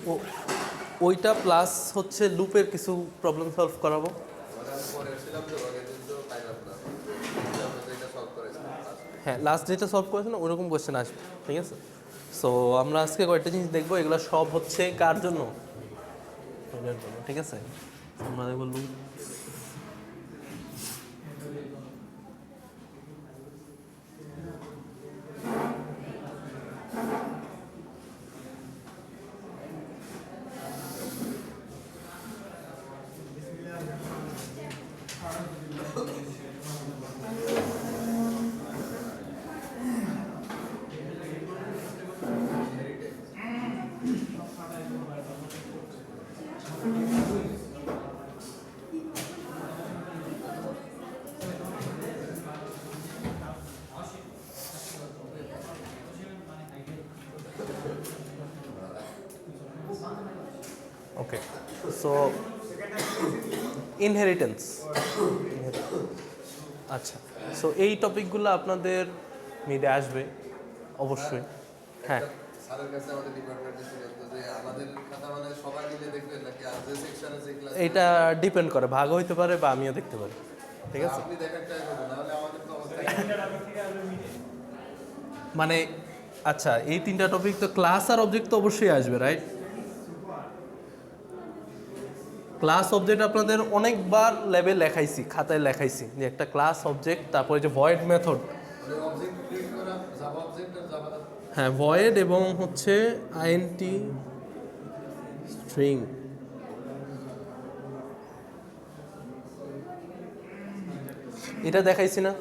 ও ওইটা প্লাস হচ্ছে লুপের কিছু প্রবলেম সলভ করাবো। হ্যাঁ, লাস্ট যেটা সলভ করেছেন ওরকম কোয়েশ্চেন আসবে, ঠিক আছে। সো আমরা আজকে কয়েকটা জিনিস দেখবো, এগুলো সব হচ্ছে কার জন্য, ঠিক আছে। আমরা দেখবো লুপ। ওকে, সো ইনহেরিটেন্স। আচ্ছা, সো এই টপিকগুলো আপনাদের মিডে আসবে অবশ্যই। হ্যাঁ, এটা ডিপেন্ড করে, ভাগ হইতে পারে বা আমিও দেখতে পারি, ঠিক আছে। মানে আচ্ছা, এই তিনটা টপিক তো ক্লাস আর অবজেক্ট তো অবশ্যই আসবে, রাইট। ক্লাস অবজেক্ট আপনাদের অনেকবার লেভেল লেখাইছি, খাতায় লেখাইছি যে একটা ক্লাস অবজেক্ট, তারপরে যে ভয়েড মেথড। হ্যাঁ, ভয়েড এবং হচ্ছে আইএনটি স্ট্রিং। এটা দেখাইছি না,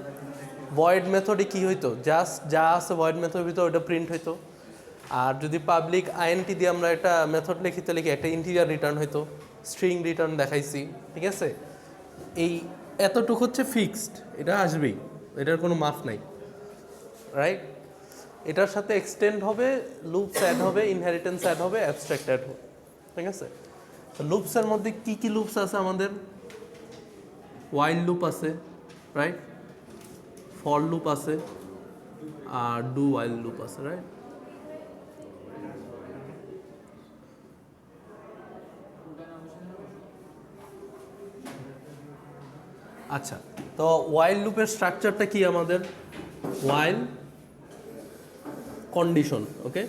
ভয়েড মেথডে কি হইতো, জাস্ট যা আছে ভয়েড মেথডের ভিতরে ওটা প্রিন্ট হইতো। আর যদি পাবলিক আইএনটি দিয়ে আমরা একটা মেথড লিখিতে লিখি একটা ইন্টিজার রিটার্ন হইতো, স্ট্রিং রিটার্ন দেখাইছি, ঠিক আছে। এই এতটুকু হচ্ছে ফিক্সড, এটা আসবেই, এটার কোনো মাফ নাই, রাইট। এটার সাথে এক্সটেন্ড হবে, লুপস অ্যাড হবে, ইনহেরিটেন্স অ্যাড হবে, অ্যাবস্ট্রাক্ট অ্যাড হবে, ঠিক আছে। তো লুপসের মধ্যে কি কি লুপস আছে আমাদের? ওয়াইল লুপ আছে, রাইট, ফর লুপ আছে, আর ডু ওয়াইল লুপ আছে, রাইট। আচ্ছা, তো ওয়াইল লুপের স্ট্রাকচারটা কি আমাদের? ওয়াইল কন্ডিশন, ওকে,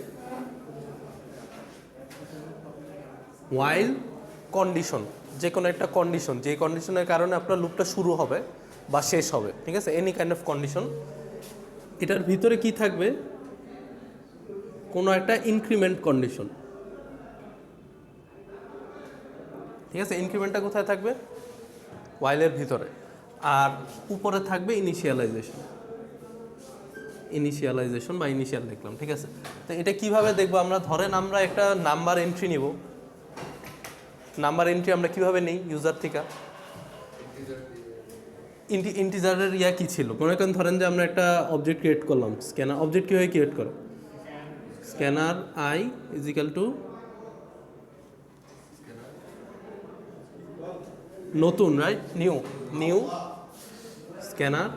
ওয়াইল কন্ডিশন, যে কোনো একটা কন্ডিশন, যে কন্ডিশনের কারণে আপনার লুপটা শুরু হবে বা শেষ হবে, ঠিক আছে, এনি কাইন্ড অফ কন্ডিশন। এটার ভিতরে কি থাকবে? কোনো একটা ইনক্রিমেন্ট কন্ডিশন, ঠিক আছে। ইনক্রিমেন্টটা কোথায় থাকবে? ওয়াইলের ভিতরে। আর উপরে থাকবে ইনিশিয়ালাইজেশন, ইনিশিয়ালাইজেশন বা ইনিশিয়াল লিখলাম, ঠিক আছে। তো এটা কিভাবে দেখবো আমরা? ধরেন আমরা একটা নাম্বার এন্ট্রি নিব, নাম্বার এন্ট্রি আমরা কিভাবে নিই ইউজার থেকে? ইন্টিজারের কি ছিল, মনে করেন ধরেন যে আমরা একটা অবজেক্ট ক্রিয়েট করলাম, স্ক্যানার অবজেক্ট কীভাবে ক্রিয়েট করে? Scanner I is equal to নতুন, right, new, new scanner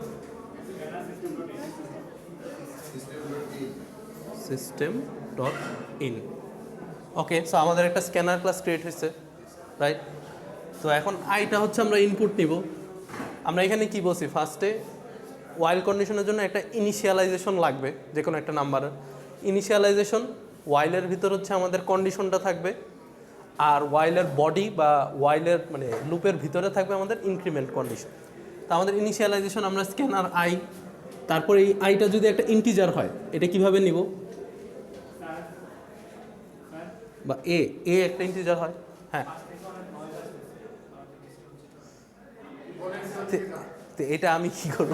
system dot in. Okay, so আমাদের একটা স্ক্যানার ক্লাস ক্রিয়েট হয়েছে, রাইট। তো এখন আইটা হচ্ছে আমরা ইনপুট নিব। আমরা এখানে কি বলছি ফার্স্টে? ওয়াইল কন্ডিশনের জন্য একটা ইনিশিয়ালাইজেশন লাগবে, যে কোনো একটা নাম্বারের ইনিশিয়ালাইজেশন। ওয়াইলের ভিতর হচ্ছে আমাদের কন্ডিশনটা থাকবে, আর ওয়াইলের বডি বা ওয়াইলের মানে লুপের ভিতরে থাকবে আমাদের ইনক্রিমেন্ট কন্ডিশন। তো আমাদের ইনিশিয়ালাইজেশন আমরা স্ক্যানার আই, তারপরে এই আইটা যদি একটা ইন্টিজার হয়, এটা কিভাবে নিব? বা এ একটা ইন্টিজার হয়, হ্যাঁ। তো এটা আমি কি করব?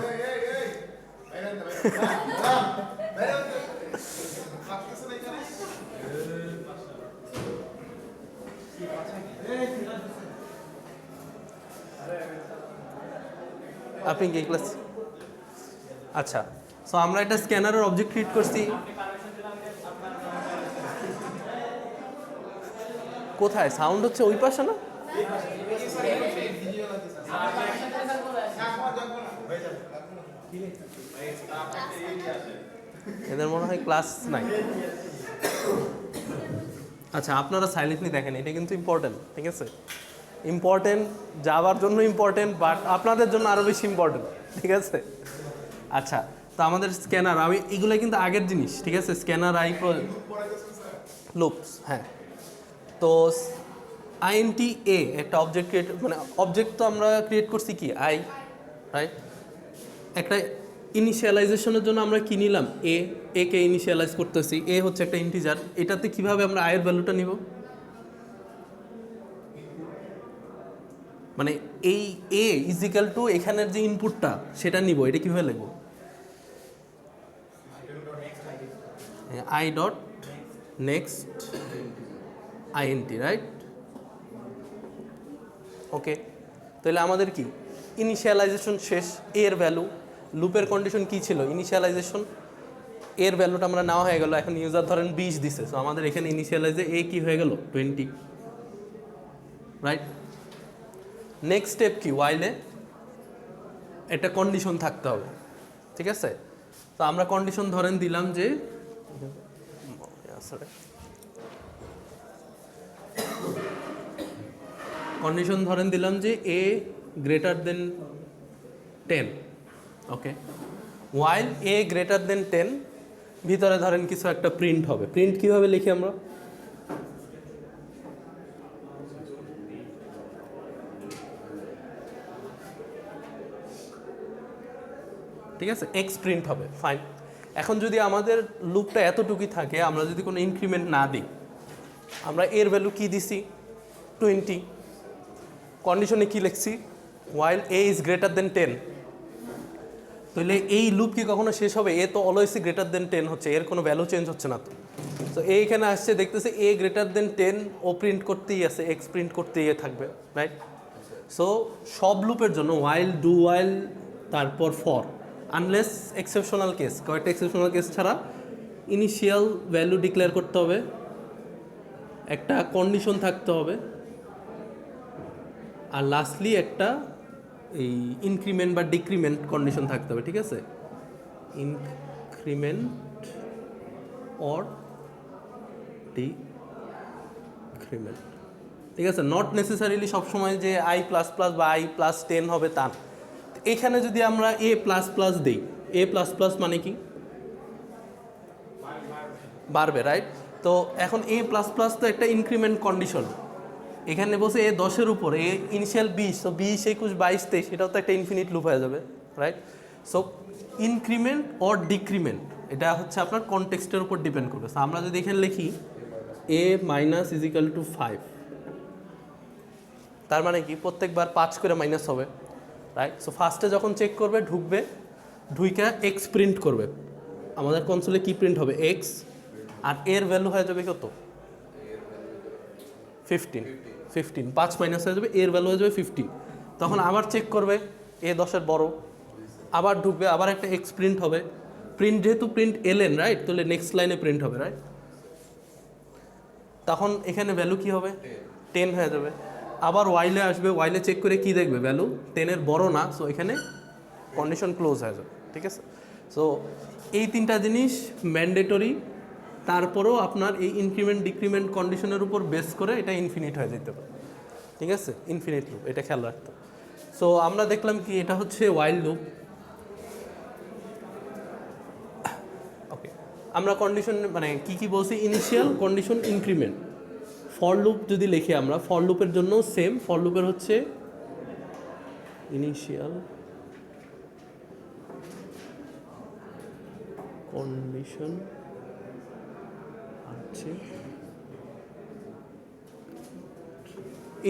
আপনি কি ক্লাস? আচ্ছা, সো আমরা একটা স্ক্যানারের অবজেক্ট ক্রিয়েট করছি। কোথায় সাউন্ড হচ্ছে? ওই পাশে না? এদের মনে হয় ক্লাস নাই। আচ্ছা, আপনারা সাইলেন্টলি দেখেন, এটা কিন্তু ইম্পর্টেন্ট, ঠিক আছে? ইম্পর্টেন্ট, যাওয়ার জন্য ইম্পর্টেন্ট, বাট আপনাদের জন্য আরও বেশি ইম্পর্টেন্ট, ঠিক আছে? আচ্ছা, তো আমাদের স্ক্যানার, আমি এগুলো কিন্তু আগের জিনিস, ঠিক আছে? স্ক্যানার আই লুপস, হ্যাঁ। তো আইএনটি এ একটা অবজেক্ট ক্রিয়েট, মানে অবজেক্ট তো আমরা ক্রিয়েট করছি কি আই, রাইট? একটা ইনিশিয়ালাইজেশনের জন্য আমরা কি নিলাম? এ কে ইনিশিয়ালাইজ করতেছি, এ হচ্ছে একটা ইন্টিজার। এটাতে কিভাবে আমরা আয়ের ভ্যালুটা নিব? মানে এই এ ইজিক্যাল টু এখানের যে ইনপুটটা সেটা নিব, এটা কীভাবে লিখব? I dot next INT, right? Okay, তাহলে আমাদের কি ইনিশিয়ালাইজেশন শেষ, এর ভ্যালু, লুপের কন্ডিশন কি ছিল? ইনিশিয়ালাইজেশন, এর ভ্যালুটা আমরা নেওয়া হয়ে গেল। এখন ইউজার ধরেন 20 দিছে, সো আমাদের এখানে ইনিশিয়ালাইজে এ কি হয়ে গেল? 20, রাইট? নেক্সট স্টেপ কি? ওয়াইলে একটা কন্ডিশন থাকতে হবে, ঠিক আছে? তো আমরা কন্ডিশন ধরেন দিলাম যে কন্ডিশন ধরেন দিলাম যে এ গ্রেটার দেন 10, ওকে? ওয়াইল এ গ্রেটার দেন 10, ভিতরে ধরেন কিছু একটা প্রিন্ট হবে। প্রিন্ট কীভাবে লিখি আমরা? ঠিক আছে, এক্স প্রিন্ট হবে, ফাইন। এখন যদি আমাদের লুপটা এতটুকুই থাকে, আমরা যদি কোনো ইনক্রিমেন্ট না দিই, আমরা এর ভ্যালু কি দিছি? 20। কন্ডিশনে কি লিখছি? ওয়াইল এ ইজ গ্রেটার দেন 10। তাহলে এই লুপ কি কখনো শেষ হবে? এ তো অলওয়েজই গ্রেটার দেন 10 হচ্ছে, এর কোনো ভ্যালু চেঞ্জ হচ্ছে না। তো এইখানে আসছে, দেখতেছে এ গ্রেটার দেন 10, ও প্রিন্ট করতেই আছে, এক্স প্রিন্ট করতেই থাকবে, রাইট? সো সব লুপের জন্য ওয়াইল, ডু ওয়াইল, তারপর ফর, আনলেস এক্সেপশনাল কেস, কয়েকটা এক্সেপশনাল কেস ছাড়া ইনিশিয়াল ভ্যালু ডিক্লেয়ার করতে হবে, একটা কন্ডিশন থাকতে হবে, আর লাস্টলি একটা এই ইনক্রিমেন্ট বা ডিক্রিমেন্ট কন্ডিশন থাকতে হবে, ঠিক আছে? ইনক্রিমেন্ট অর ডিক্রিমেন্ট, ঠিক আছে? নট নেসেসারিলি সবসময় যে আই প্লাস প্লাস বা আই প্লাস 10 হবে তা। এখানে যদি আমরা এ প্লাস প্লাস দিই, এ প্লাস প্লাস মানে কি? বাড়বে, রাইট? তো এখন এ প্লাস প্লাস তো একটা ইনক্রিমেন্ট কন্ডিশন। এখানে বসে এ 10-এর উপর, এ ইনিশিয়াল 20, তো 20, 21, 22, 23, এটাও তো একটা ইনফিনিট লুপ হয়ে যাবে, right? So increment or decrement, এটা হচ্ছে আপনার কনটেক্সটের উপর ডিপেন্ড করবে। সো আমরা যদি এখানে লিখি এ মাইনাস ইজ ইকাল টু 5, তার মানে কি প্রত্যেকবার 5 করে মাইনাস হবে, রাইট? সো ফার্স্টে যখন চেক করবে, ঢুকবে, ঢুইকা এক্স প্রিন্ট করবে। আমাদের কনসোলে কি প্রিন্ট হবে? এক্স, আর এর ভ্যালু হয়ে যাবে কত? 15, 5 মাইনাস হয়ে যাবে, এর ভ্যালু হয়ে যাবে 15। তখন আবার চেক করবে, এ 10-এর বড়, আবার ঢুকবে, আবার একটা এক্স প্রিন্ট হবে। প্রিন্ট যেহেতু প্রিন্ট এলেন, রাইট? তাহলে নেক্সট লাইনে প্রিন্ট হবে, রাইট? তখন এখানে ভ্যালু কি হবে? 10 হয়ে যাবে। আবার ওয়াইলে আসবে, ওয়াইলে চেক করে কি দেখবে? ভ্যালু 10-এর বড় না, সো এখানে কন্ডিশন ক্লোজ হয়ে যাবে, ঠিক আছে? সো এই তিনটা জিনিস ম্যান্ডেটরি। তারপরেও আপনার এই ইনক্রিমেন্ট ডিক্রিমেন্ট কন্ডিশনের উপর বেস করে এটা ইনফিনিট হয়ে যেতে পারে, ঠিক আছে? ইনফিনিট লুপ, এটা খেয়াল রাখতে। সো আমরা দেখলাম কি, এটা হচ্ছে ওয়াইল লুপ। ওকে, আমরা কন্ডিশন মানে কি বলছি? Initial, condition, increment. For loop যদি লিখি আমরা, ফর লুপের জন্য সেম। ফর লুপের হচ্ছে ইনিশিয়াল, কন্ডিশন,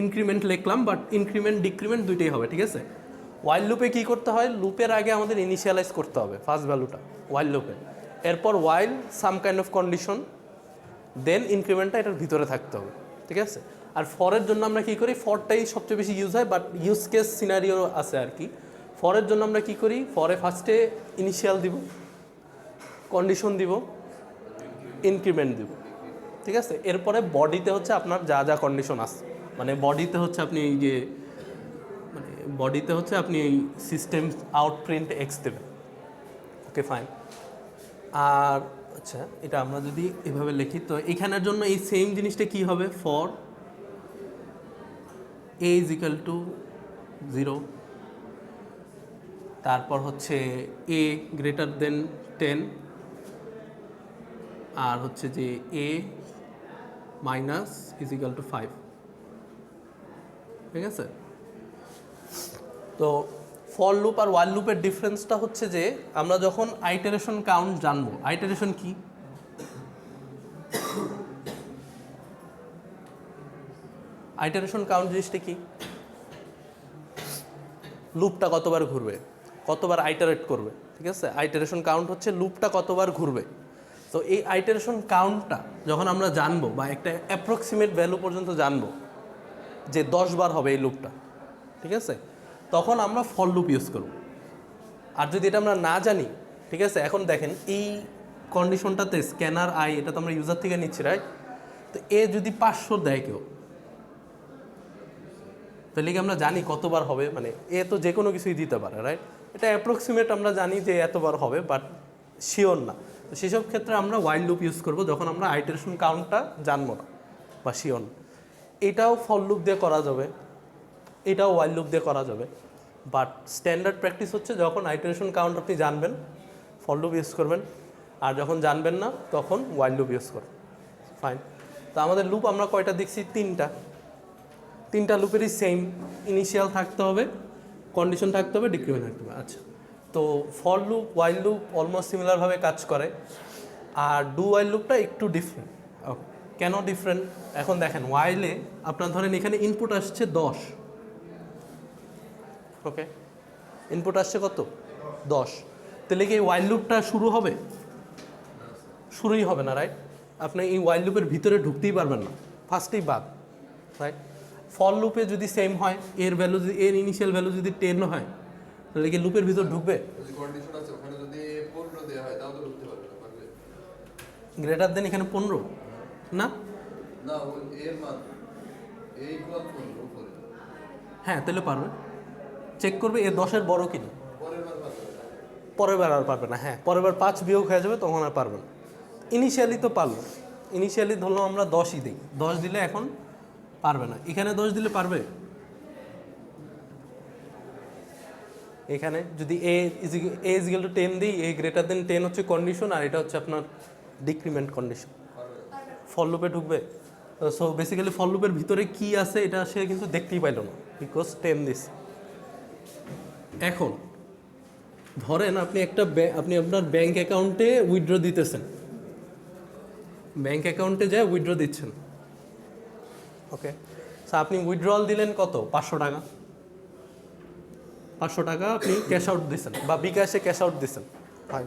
ইনক্রিমেন্ট লিখলাম, বাট ইনক্রিমেন্ট ডিক্রিমেন্ট দুইটাই হবে, ঠিক আছে? ওয়াইল লুপে কী করতে হয়? লুপের আগে আমাদের ইনিশিয়ালাইজ করতে হবে ফার্স্ট ভ্যালুটা ওয়াইল লুপে, এরপর ওয়াইল সাম কাইন্ড অফ কন্ডিশন, দেন ইনক্রিমেন্টটা এটার ভিতরে থাকতে হবে, ঠিক আছে? আর ফরের জন্য আমরা কী করি? ফরটাই সবচেয়ে বেশি ইউজ হয়, বাট ইউজ কেস সিনারিও আছে আর কি। ফরের জন্য আমরা কী করি? ফরে ফার্স্টে ইনিশিয়াল দিব, কন্ডিশন দিব, ইনক্রিমেন্ট দিব, ঠিক আছে? এরপরে বডিতে হচ্ছে আপনার যা যা কন্ডিশন আছে, মানে বডিতে হচ্ছে আপনি এই যে মানে বডিতে হচ্ছে আপনি এই সিস্টেম আউটপ্রিন্ট এক্স দেবেন, ওকে ফাইন। আর আচ্ছা, এটা আমরা যদি এভাবে লিখি তো এখানের জন্য এই সেম জিনিসটা কি হবে, for a is equal two 0, তারপর হচ্ছে এ গ্রেটার দেন 10, আর হচ্ছে যে এ মাইনাস ইজ ইকাল টু 5, ঠিক আছে? তো ফর লুপ আর ওয়াইল লুপের ডিফারেন্সটা হচ্ছে যে আমরা যখন আইটারেশন কাউন্ট জানবো, আইটারেশন কি, আইটারেশন কাউন্ট জিনিসটা কি, লুপটা কতবার ঘুরবে, কতবার আইটারেট করবে, ঠিক আছে? আইটারেশন কাউন্ট হচ্ছে লুপটা কতবার ঘুরবে। তো এই আইটারেশন কাউন্টটা যখন আমরা জানবো বা একটা অ্যাপ্রক্সিমেট ভ্যালু পর্যন্ত জানবো যে 10 বার হবে এই লুপটা, ঠিক আছে, তখন আমরা ফর লুপ ইউজ করব। আর যদি এটা আমরা না জানি, ঠিক আছে, এখন দেখেন এই কন্ডিশনটাতে স্ক্যানার আই, এটা তো আমরা ইউজার থেকে নিচ্ছি, রাইট? তো এ যদি 500 দেয় কেউ, তাহলে কি আমরা জানি কতবার হবে? মানে এ তো যে কোনো কিছুই দিতে পারে, রাইট? এটা অ্যাপ্রক্সিমেট আমরা জানি যে এতবার হবে, বাট শিওর না। তো সেসব ক্ষেত্রে আমরা ওয়াইল লুপ ইউজ করব যখন আমরা আইটারেশন কাউন্টটা জানবো না বা শিওর না। এটাও ফর লুপ দিয়ে করা যাবে, এটাও ওয়াইল লুপ দিয়ে করা যাবে, বাট স্ট্যান্ডার্ড প্র্যাকটিস হচ্ছে যখন আইটারেশন কাউন্ট আপনি জানবেন ফর লুপ ইউজ করবেন, আর যখন জানবেন না তখন ওয়াইল লুপ ইউজ করবেন। ফাইন। তো আমাদের লুপ আমরা কয়টা দেখছি? তিনটা লুপেরই সেম ইনিশিয়াল থাকতে হবে, কন্ডিশন থাকতে হবে, ডিক্রিমেন্ট থাকতে হবে। আচ্ছা, তো for loop while loop almost সিমিলারভাবে কাজ করে, আর ডু ওয়াইল লুপটা একটু ডিফারেন্ট। ওকে, কেন ডিফারেন্ট? এখন দেখেন, ওয়াইলে আপনার ধরেন এখানে ইনপুট আসছে 10, ওকে, ইনপুট আসছে কত? 10। তাহলে কি এই ওয়াইল লুপটা শুরু হবে? শুরুই হবে না, রাইট? আপনি এই ওয়াইল লুপের ভিতরে ঢুকতেই পারবেন না, ফার্স্টেই বাদ, রাইট? ফর লুপে যদি সেম হয়, এর ভ্যালু যদি, এর ইনিশিয়াল ভ্যালু যদি 10 হয়, তাহলে কি লুপের ভিতর ঢুকবে? গ্রেটার দেন এখানে 15 না? হ্যাঁ, তাহলে পারবে, চেক করবে এ 10-এর বড় কিনা। পরের বার আর পারবে না, হ্যাঁ, পরের বার 5 বিয়োগ হয়ে যাবে, তখন আর পারবে না। ইনিশিয়ালি তো পারলো, ইনিশিয়ালি ধরলাম আমরা 10ই দিই, 10 দিলে এখন পারবে না। এখানে 10 দিলে পারবে? এখানে যদি এ ইজ ইকুয়াল টু 10 দিই, এ গ্রেটার দেন 10 হচ্ছে কন্ডিশন, আর এটা হচ্ছে আপনার ডিক্রিমেন্ট কন্ডিশন। ফর লুপে ঢুকবে? সো বেসিক্যালি ফর লুপের ভিতরে কি আছে এটা সে কিন্তু দেখতেই পাইল না, বিকজ 10 দিস। এখন ধরেন আপনি আপনি আপনার ব্যাংক অ্যাকাউন্টে উইথড্র দিতেছেন, ব্যাংক অ্যাকাউন্টে যায় উইথড্র দিচ্ছেন, ওকে। সো আপনি উইথড্রল দিলেন কত? 500 টাকা। 500 টাকা আপনি ক্যাশ আউট দিচ্ছেন বা বিকাশে ক্যাশ আউট দিচ্ছেন, ফাইন।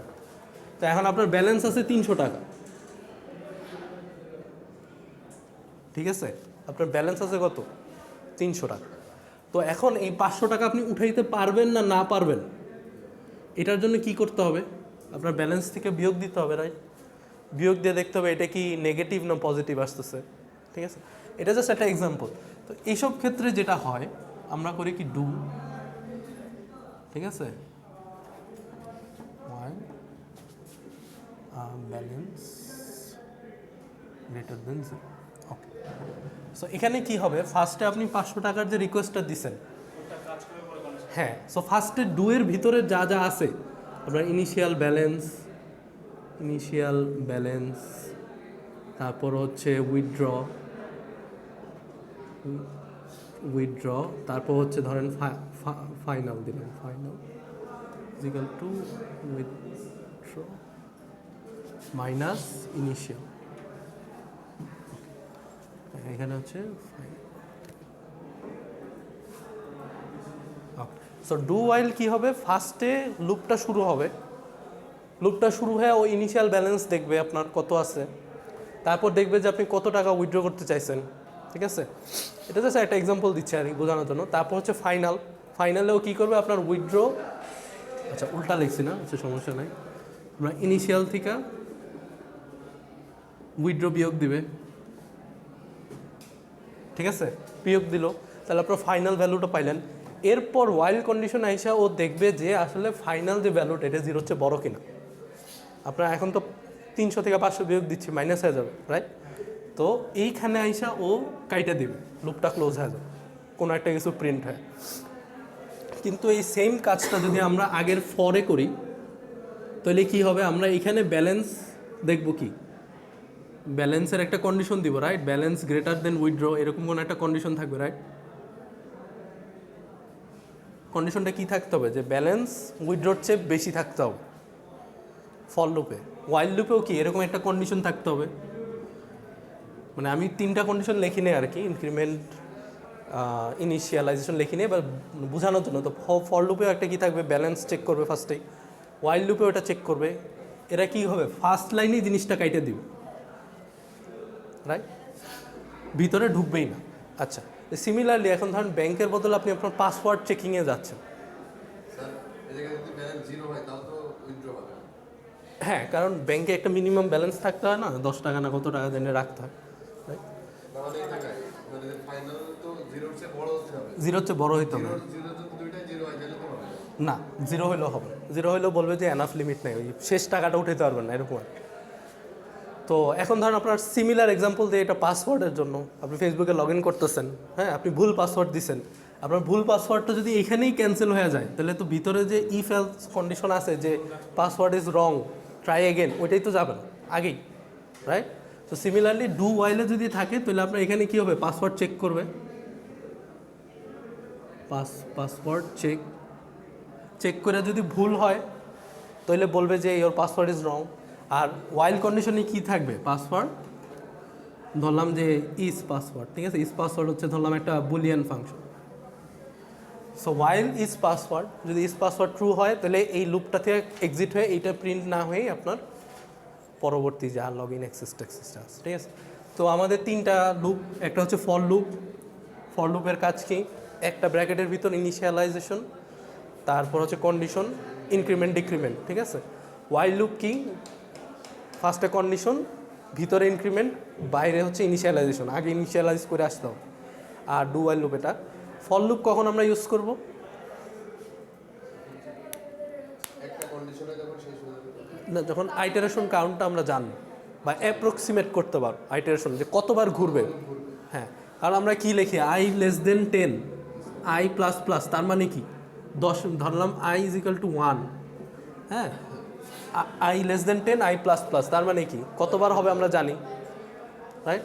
তো এখন আপনার ব্যালেন্স আছে 300 টাকা, ঠিক আছে? আপনার ব্যালেন্স আছে কত? 300 টাকা। তো এখন এই 500 টাকা আপনি উঠাইতে পারবেন না, না পারবেন, এটার জন্য কি করতে হবে? আপনার ব্যালেন্স থেকে বিয়োগ দিতে হবে, রাইট? বিয়োগ দিয়ে দেখতে হবে এটা কি নেগেটিভ না পজিটিভ আসতেছে, ঠিক আছে? এটা জাস্ট একটা এক্সাম্পল। তো এইসব ক্ষেত্রে যেটা হয়, আমরা করি কি, ডু, ঠিক আছে, ব্যালেন্স গ্রেটার দেন 0, ওকে। সো এখানে কি হবে, ফার্স্টে আপনি 500 টাকার যে রিকোয়েস্টটা দিচ্ছেন, হ্যাঁ, সো ফার্স্টে ডু এর ভিতরে যা যা আছে, আপনার ইনিশিয়াল ব্যালেন্স, তারপর হচ্ছে উইথড্র, তারপর হচ্ছে ধরেন ফাইনাল দিলেন, final equal to withdraw minus initial, এখানে হচ্ছে সো ডু ওয়াইল কি হবে, ফার্স্টে লুপটা শুরু হবে, লুপটা শুরু হয়ে ও ইনিশিয়াল ব্যালেন্স দেখবে আপনার কত আছে, তারপর দেখবে যে আপনি কত টাকা উইথড্র করতে চাইছেন, ঠিক আছে? এটা জাস্ট একটা এক্সাম্পল দিচ্ছে আর কি বোঝানোর জন্য। তারপর হচ্ছে ফাইনালেও কী করবে, আপনার উইথড্র, আচ্ছা উল্টা লিখছি না, আচ্ছা সমস্যা নাই, আমরা ইনিশিয়াল থেকে উইথড্র বিয়োগ দিবে, ঠিক আছে? বিয়োগ দিল, তাহলে আপনার ফাইনাল ভ্যালুটা পাইলেন। এরপর ওয়াইল কন্ডিশন আইসা ও দেখবে যে আসলে ফাইনাল যে ভ্যালুটা, এটা 0 হচ্ছে বড় কিনা। আপনার এখন তো 300 থেকে 500 বিয়োগ দিচ্ছি, মাইনাস হয়ে যাবে, রাইট? তো এইখানে আইসা ও কাইটা দিবে, লুপটা ক্লোজ হয়ে যাবে, কোনো একটা কিছু প্রিন্ট হয়। কিন্তু এই সেম কাজটা যদি আমরা আগের ফরে করি তাহলে কি হবে, আমরা এখানে ব্যালেন্স দেখব, কি ব্যালেন্সের একটা কন্ডিশন দিব, right? Balance greater than withdraw, এরকম কোনো একটা কন্ডিশন থাকবে, রাইট? কন্ডিশনটা কি থাকতে হবে, যে ব্যালেন্স উইথড্রোর চেয়ে বেশি থাকতে হবে ফর লুপে। ওয়াইল লুপেও কি এরকম একটা কন্ডিশন থাকতে হবে, মানে আমি 3টা কন্ডিশন লিখি নেই আর কি, ইনক্রিমেন্ট, ইনিশিয়ালাইজেশন লিখি নেই, বা বোঝানোর জন্য। তো ফর লুপেও একটা কি থাকবে, ব্যালেন্স চেক করবে ফার্স্টেই, ওয়াইল লুপেও এটা চেক করবে। এরা কি হবে, ফার্স্ট লাইনেই জিনিসটা কাইটে দিবে, রাইট? ভিতরে ঢুকবেই না। আচ্ছা, সিমিলারলি এখন ধরেন ব্যাংকের বদলে আপনি আপনার পাসওয়ার্ড চেকিংয়ে যাচ্ছেন। হ্যাঁ, কারণ ব্যাংকে একটা মিনিমাম ব্যালেন্স থাকতে হয় না, 10 টাকা না কত টাকা জেনে রাখতে হয়, জিরোর চেয়ে বড় হইতে হবে না, জিরো হইলেও হবে, জিরো হইলেও বলবে যে এনাফ লিমিট নেই, ওই শেষ টাকাটা উঠাইতে পারবেন না, এরকম। তো এখন ধরেন আপনার সিমিলার এক্সাম্পল দিয়ে, এটা পাসওয়ার্ডের জন্য আপনি ফেসবুকে লগ ইন করতেছেন, হ্যাঁ, আপনি ভুল পাসওয়ার্ড দিচ্ছেন, আপনার ভুল পাসওয়ার্ডটা যদি এখানেই ক্যান্সেল হয়ে যায় তাহলে তো ভিতরে যে ইফ এলস কন্ডিশন আছে যে password is wrong, try again, ওইটাই তো যাবে না আগেই, রাইট? তো সিমিলারলি ডু ওয়াইলে যদি থাকে তাহলে আপনার এখানে কী হবে, পাসওয়ার্ড চেক করবে, পাসওয়ার্ড চেক করে যদি ভুল হয় তাহলে বলবে যে ইওর পাসওয়ার্ড ইজ রং। আর ওয়াইল কন্ডিশনে কি থাকবে, পাসওয়ার্ড ধরলাম যে ইজ পাসওয়ার্ড, ঠিক আছে? ইজ পাসওয়ার্ড হচ্ছে ধরলাম একটা Boolean function. So while is password, যদি ইজ পাসওয়ার্ড ট্রু হয় তাহলে এই লুপটা থেকে এক্সিট হয়ে এইটা প্রিন্ট না হয়েই আপনার পরবর্তী যা লগ ইন অ্যাক্সেসটা আছে, ঠিক আছে? তো আমাদের 3টা লুপ, একটা হচ্ছে ফর লুপ। ফর লুপের কাজ কি, একটা ব্র্যাকেটের ভিতর ইনিশিয়ালাইজেশন, তারপর হচ্ছে কন্ডিশন, ইনক্রিমেন্ট ডিক্রিমেন্ট, ঠিক আছে? ওয়াইল লুপ কি, ফার্স্টে কন্ডিশন, ভিতরে ইনক্রিমেন্ট, বাইরে হচ্ছে ইনিশিয়ালাইজেশন, আগে ইনিশিয়ালাইজ করে আসতে হবে। আর ডু ওয়াইল লুপ এটা। ফর লুপ কখন আমরা ইউজ করব, না যখন আইটারেশন কাউন্টটা আমরা জানব বা অ্যাপ্রক্সিমেট করতে পারবো আইটারেশন, যে কতবার ঘুরবে। হ্যাঁ, কারণ আমরা কি লিখি, I less than 10, I plus plus, তার মানে কি 10 ধরলাম, আই ইজ ইকাল টু 1, হ্যাঁ, I less than 10, I plus plus, তার মানে কি কতবার হবে আমরা জানি, রাইট?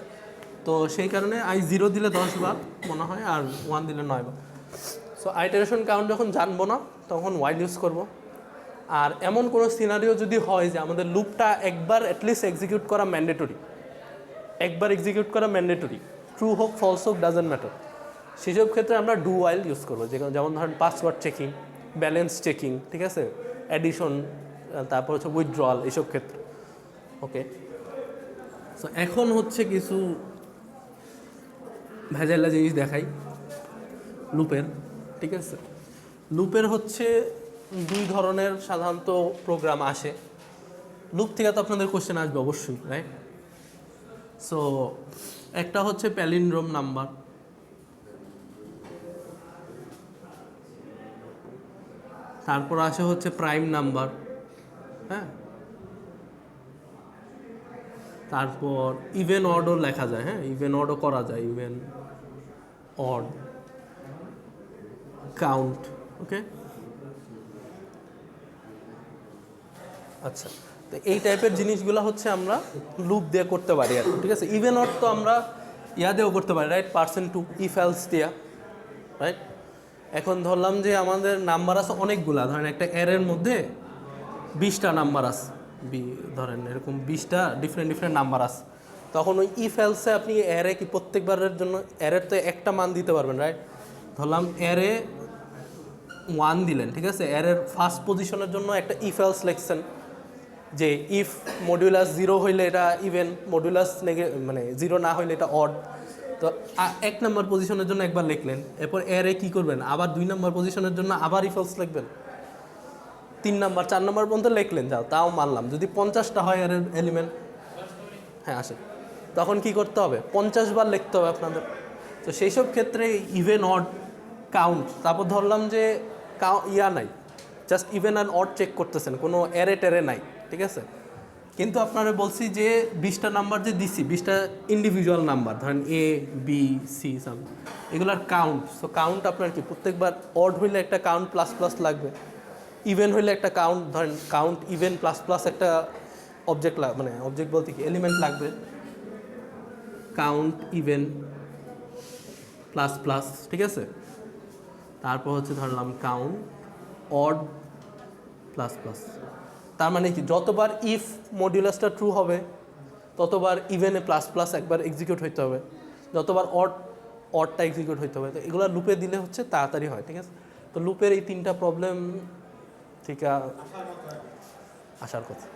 তো সেই কারণে আই 0 দিলে 10 বার মনে হয়, আর 1 দিলে 9 বার। সো আইটারেশন কাউন্ট যখন জানবো না তখন ওয়াইল ইউজ করব। আর এমন কোনো সিনারিও যদি হয় যে আমাদের লুপটা একবার অ্যাটলিস্ট এক্সিকিউট করা ম্যান্ডেটরি, ট্রু হোক ফলস হোক ডাজেন্ট ম্যাটার, সেসব ক্ষেত্রে আমরা ডু ওয়াইল ইউজ করবো। যেমন ধরেন পাসওয়ার্ড চেকিং, ব্যালেন্স চেকিং, ঠিক আছে, অ্যাডিশন, তারপর হচ্ছে উইথড্রয়াল, এইসব ক্ষেত্রে। ওকে, সো এখন হচ্ছে কিছু ভেজাইলা জিনিস দেখাই লুপের, ঠিক আছে? লুপের হচ্ছে 2 ধরনের সাধারণত প্রোগ্রাম আসে। লুপ থেকে তো আপনাদের কোশ্চেন আসবে অবশ্যই, রাইট? সো একটা হচ্ছে প্যালিন্ড্রোম নাম্বার, তারপর আসে হচ্ছে প্রাইম নাম্বার, হ্যাঁ, তারপর ইভেন অডও লেখা যায়, হ্যাঁ, ইভেন অডও করা যায়, ইভেন অড কাউন্ট। ওকে, আচ্ছা, তো এই টাইপের জিনিসগুলো হচ্ছে আমরা লুপ দিয়ে করতে পারি আর, ঠিক আছে? ইভেন অড তো আমরা ইয়া দিয়েও করতে পারি, রাইট? %2 ইফ এলস দিয়া, রাইট? এখন ধরলাম যে আমাদের নাম্বার আছে অনেকগুলা, ধরেন একটা অ্যারের মধ্যে 20টা নাম্বার আছে, ধরেন এরকম 20টা ডিফারেন্ট নাম্বার আছে, তখন ওই ইফ এলসে আপনি অ্যারে কি প্রত্যেকবারের জন্য অ্যারের তো একটা মান দিতে পারবেন, রাইট? ধরলাম অ্যারে 1 দিলেন, ঠিক আছে? অ্যারের ফার্স্ট পজিশনের জন্য একটা ইফ এলস লিখছেন যে ইফ মডুলাস 0 হইলে এটা ইভেন, মডুলাস মানে 0 না হইলে এটা অড। তো 1 নম্বর পজিশনের জন্য একবার লিখলেন, এরপর অ্যারে কী করবেন, আবার 2 নম্বর পজিশনের জন্য আবার ইফ এলস লিখবেন, 3 নম্বর 4 নম্বর পর্যন্ত লিখলেন, যাও তাও মানলাম। যদি 50টা হয় অ্যারের এলিমেন্ট, হ্যাঁ আসে, তখন কি করতে হবে, 50 বার লিখতে হবে আপনাদের। তো সেই সব ক্ষেত্রে ইভেন অড কাউন্ট, তারপর ধরলাম যে ইয়া নাই, just even and odd check করতেছেন, কোনো অ্যারে ট্যারে নাই, ঠিক আছে? কিন্তু আপনারা বলছি যে 20টা নাম্বার যে দিছি 20টা ইন্ডিভিজুয়াল নাম্বার ধরেন এ বি সি সাম এগুলার কাউন্ট। সো কাউন্ট আপনার কি প্রত্যেকবার অড হইলে একটা কাউন্ট প্লাস প্লাস লাগবে, ইভেন হইলে একটা কাউন্ট ধরেন কাউন্ট ইভেন প্লাস প্লাস একটা অবজেক্ট মানে অবজেক্ট বলতে কি এলিমেন্ট লাগবে, কাউন্ট ইভেন প্লাস প্লাস, ঠিক আছে। তারপর হচ্ছে ধরলাম কাউন্ট অড প্লাস প্লাস। তার মানে কি যতবার ইফ মডিউলাসটা ট্রু হবে ততবার ইভেনে প্লাস প্লাস একবার এক্সিকিউট হইতে হবে, যতবার অডটা এক্সিকিউট হইতে হবে। তো এগুলো লুপে দিলে হচ্ছে তাড়াতাড়ি হয়, ঠিক আছে। তো লুপের এই 3টা প্রবলেম ঠিক আসার কথা,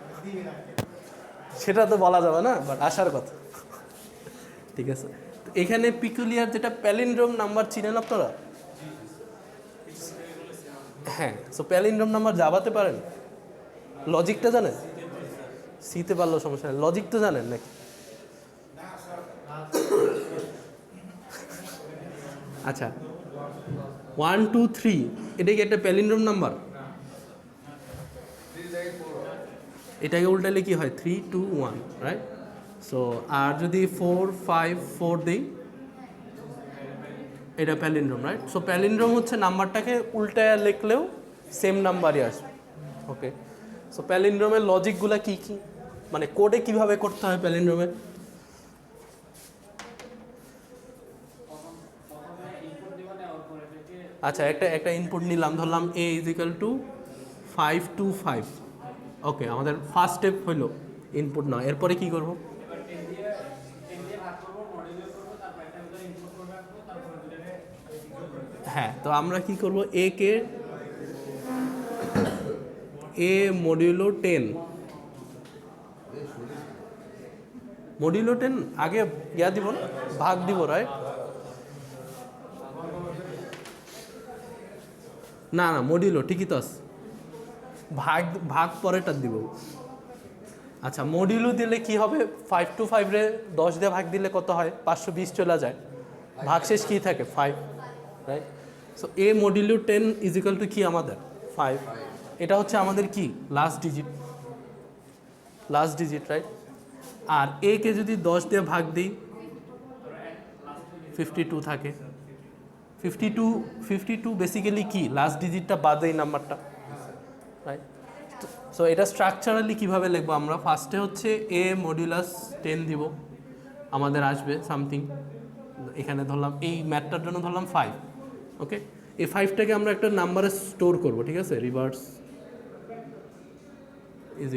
সেটা তো বলা যাবে না, বাট আসার কথা, ঠিক আছে। তো এখানে পিকুলিয়ার যেটা প্যালিন্ড্রোম নাম্বার চিনেন আপনারা? হ্যাঁ, সো প্যালিন্ড্রোম নাম্বার জাভাতে পারেন? লজিকটা জানেন? সিতে পারলেও সমস্যা নেই, লজিক তো জানেন নাকি? আচ্ছা 1 2 3 এটা কি একটা প্যালিন্ড্রোম নাম্বার? এটাকে উল্টালে কি হয় 3 2 1, রাইট? সো আর যদি 4 5 4 দিই এটা প্যালিন্ড্রোম, রাইট? সো প্যালিন্ড্রোম হচ্ছে নাম্বারটাকে উল্টায় লিখলেও সেম নাম্বারই আসবে, ওকে। সো প্যালিন্ড্রোমের লজিকগুলো কি কি, মানে কোডে কিভাবে করতে হয় প্যালিন্ড্রোমে? আচ্ছা একটা ইনপুট নিলাম, ধরলাম a = 5 2 5, ওকে। আমাদের ফার্স্ট স্টেপ হলো ইনপুট নাও, এরপরে কি করব? হ্যাঁ, তো আমরা কি করব, a K a modulo 10 modulo 10 আগে ইয়া দিব না, ভাগ দিব, রাইট? না না মডিউলো ঠিকই তো আছে, ভাগ ভাগ পরেটা দিব। আচ্ছা মডিউলো দিলে কি হবে, 5 টু 5 রে 10 দিয়ে ভাগ দিলে কত হয়, 520 চলে যায়, ভাগশেষ কী থাকে 5, রাইট? সো এ মডিউলো 10 = কি আমাদের 5, এটা হচ্ছে আমাদের কি লাস্ট ডিজিট, রাইট? আর এ কে যদি 10 দিয়ে ভাগ দিই 52 থাকে, 52 বেসিক্যালি কি লাস্ট ডিজিটটা বাদে এই নাম্বারটা, রাইট? সো এটা স্ট্রাকচারালি কীভাবে লিখবো আমরা, ফার্স্টে হচ্ছে a মডিউলাস 10 দিব, আমাদের আসবে সামথিং, এখানে ধরলাম এই ম্যাথটার জন্য ধরলাম 5, ওকে। এই 5টাকে আমরা একটা নাম্বারে স্টোর করব, ঠিক আছে, রিভার্স =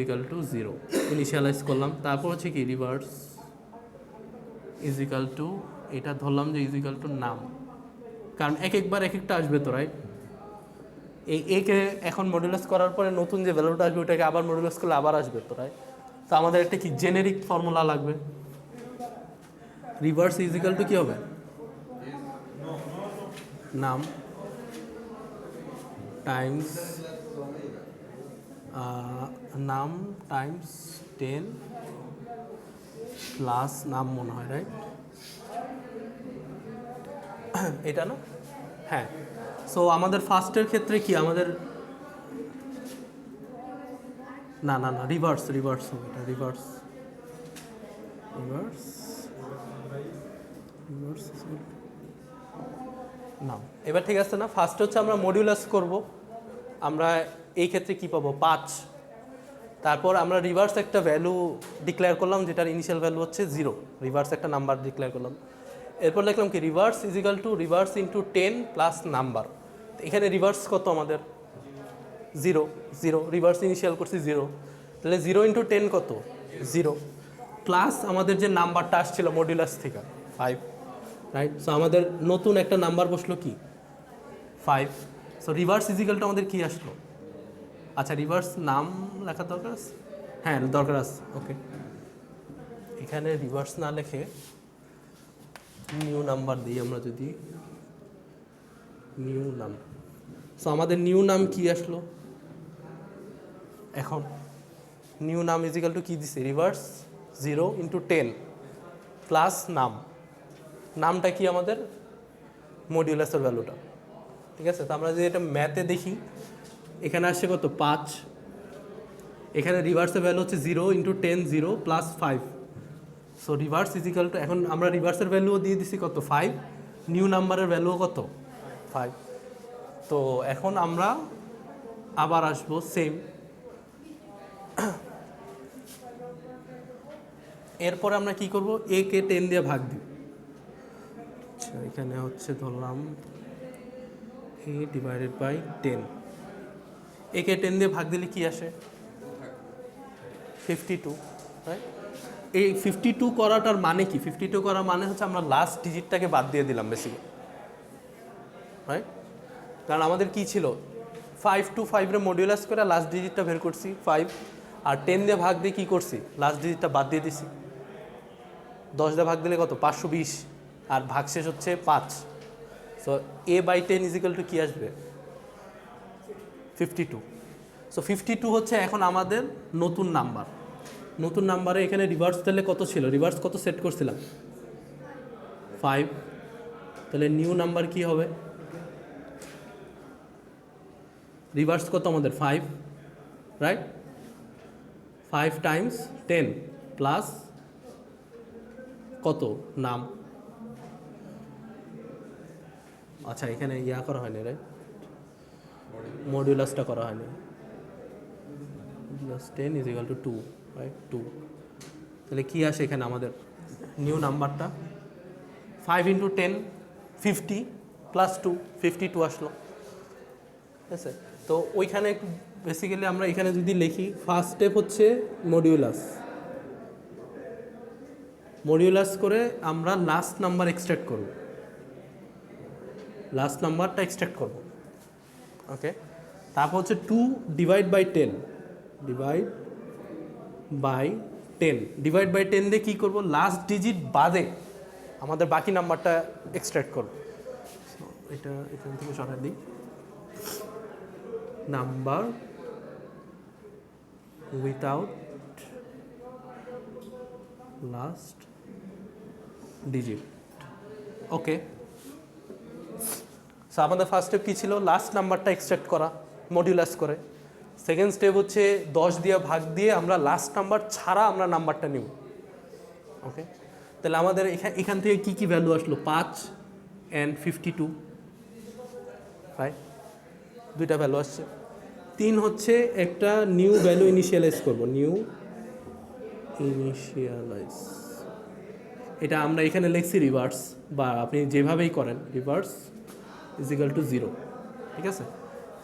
0 ইনিশিয়ালাইজ করলাম। তারপর হচ্ছে কি রিভার্স এটা ধরলাম যে নাম, কারণ একবার এক একটা আসবে তো, রাইট? এই একে এখন মডুলাস করার পরে নতুন যে ভ্যালুটা আসবে ওটাকে আবার মডুলাস করলে আবার আসবে তো, রাইট? তো আমাদের একটা কি জেনেরিক ফর্মুলা লাগবে, রিভার্স কি হবে, নাম টাইমস 10 প্লাস নাম মনে হয়, রাইট? এটা না, হ্যাঁ। সো আমাদের ফার্স্টের ক্ষেত্রে কি আমাদের না রিভার্স হবে, এটা রিভার্স নাম। এবার ঠিক আছে না, ফার্স্ট হচ্ছে আমরা মডিউলাস করব, আমরা এই ক্ষেত্রে কি পাবো 5, তারপর আমরা রিভার্স একটা ভ্যালু ডিক্লেয়ার করলাম যেটার ইনিশিয়াল ভ্যালু হচ্ছে 0, রিভার্স একটা নাম্বার ডিক্লেয়ার করলাম। এরপর লিখলাম কি reverse reverse into 10 plus number, এখানে রিভার্স কত আমাদের 0 রিভার্স ইনিশিয়াল করছি 0, তাহলে 0 × 10 কত 0, প্লাস আমাদের যে নাম্বারটা আসছিল মডিউলাস থেকে 5, রাইট? সো আমাদের নতুন একটা নাম্বার বসলো কি 5। সো রিভার্স আমাদের কি আসলো, আচ্ছা রিভার্স নাম লেখার দরকার আছে, হ্যাঁ দরকার আছে, ওকে। এখানে রিভার্স না লিখে নিউ নাম্বার দিই আমরা, যদি নিউ নাম, সো আমাদের নিউ নাম কি আসলো, এখন নিউ নাম কি দিছে রিভার্স 0 × 10 প্লাস নামটা কি আমাদের মডিউলাসের ভ্যালুটা, ঠিক আছে। তো আমরা যদি এটা ম্যাথে দেখি এখানে আসছে কত 5, এখানে রিভার্সের ভ্যালু হচ্ছে 0 into 10 0 plus 5। So reverse is equal to, এখন আমরা রিভার্সের ভ্যালুও দিয়ে দিছি কত 5, নিউ নাম্বারের ভ্যালুও কত 5। তো এখন আমরা আবার আসবো সেম, এরপরে আমরা কি করব, a কে 10 দিয়ে ভাগ দিই। আচ্ছা এখানে হচ্ছে ধরলাম a ডিভাইডেড বাই 10, a কে 10 দিয়ে ভাগ দিলে কি আসে 52, রাইট? এই 52 করাটার মানে কি, 52 করার মানে হচ্ছে আমরা লাস্ট ডিজিটটাকে বাদ দিয়ে দিলাম বেসিক্যালি, রাইট? কারণ আমাদের কি ছিল 5 টু 5 রে মডিউলাস করে লাস্ট ডিজিটটা বের করছি 5, আর 10 দিয়ে ভাগ দিয়ে কী করছি লাস্ট ডিজিটটা বাদ দিয়ে দিছি। 10 দিয়ে ভাগ দিলে কত 520, আর ভাগশেষ হচ্ছে 5। সো a/10 ইজিক্যাল টু কী আসবে 52। সো 52 হচ্ছে এখন আমাদের নতুন নাম্বার। নতুন নাম্বারে এখানে রিভার্স তাহলে কত ছিল, রিভার্স কত সেট করছিলাম 5, তাহলে নিউ নাম্বার কি হবে, রিভার্স কত আমাদের 5, রাইট? 5 টাইমস 10 প্লাস কত নাম, আচ্ছা এখানে ইয়া করা হয়নি, রাইট? মডিউলাসটা করা হয়নি। Modulus 10 is equal two 2, right? 2, তাহলে কী আসে এখানে আমাদের নিউ নাম্বারটা 5 ইন্টু 10 50 প্লাস 2 52 আসলো, ঠিক আছে? তো ওইখানে বেসিক্যালি আমরা এখানে যদি লিখি, ফার্স্ট স্টেপ হচ্ছে মডিউলাস, মডিউলাস করে আমরা লাস্ট নাম্বার এক্সট্রাক্ট করব, লাস্ট নাম্বারটা এক্সট্রাক্ট করব, ওকে? তারপর হচ্ছে 2 divide by 10, divide by 10, divide by 10 দিয়ে কী করবো, লাস্ট ডিজিট বাদে আমাদের বাকি নাম্বারটা এক্সট্রাক্ট করব। এটা এখান থেকে সরাই দিই, নাম্বার উইথাউট লাস্ট ডিজিট, ওকে? সো আমাদের ফার্স্ট স্টেপ কী ছিল, লাস্ট নাম্বারটা এক্সট্রাক্ট করা মডিউলাস করে। সেকেন্ড স্টেপ হচ্ছে 10 দিয়ে ভাগ দিয়ে আমরা লাস্ট নাম্বার ছাড়া আমরা নাম্বারটা নিব, ওকে? তাহলে আমাদের এখান থেকে কী কী ভ্যালু আসলো, 5 অ্যান্ড 52, রাইট? দুইটা ভ্যালু আসছে। 3 হচ্ছে একটা নিউ ভ্যালু ইনিশিয়ালাইজ করব, নিউ ইনিশিয়ালাইজ, এটা আমরা এখানে লিখছি রিভার্স, বা আপনি যেভাবেই করেন রিভার্স ইজ ইকুয়াল টু 0, ঠিক আছে?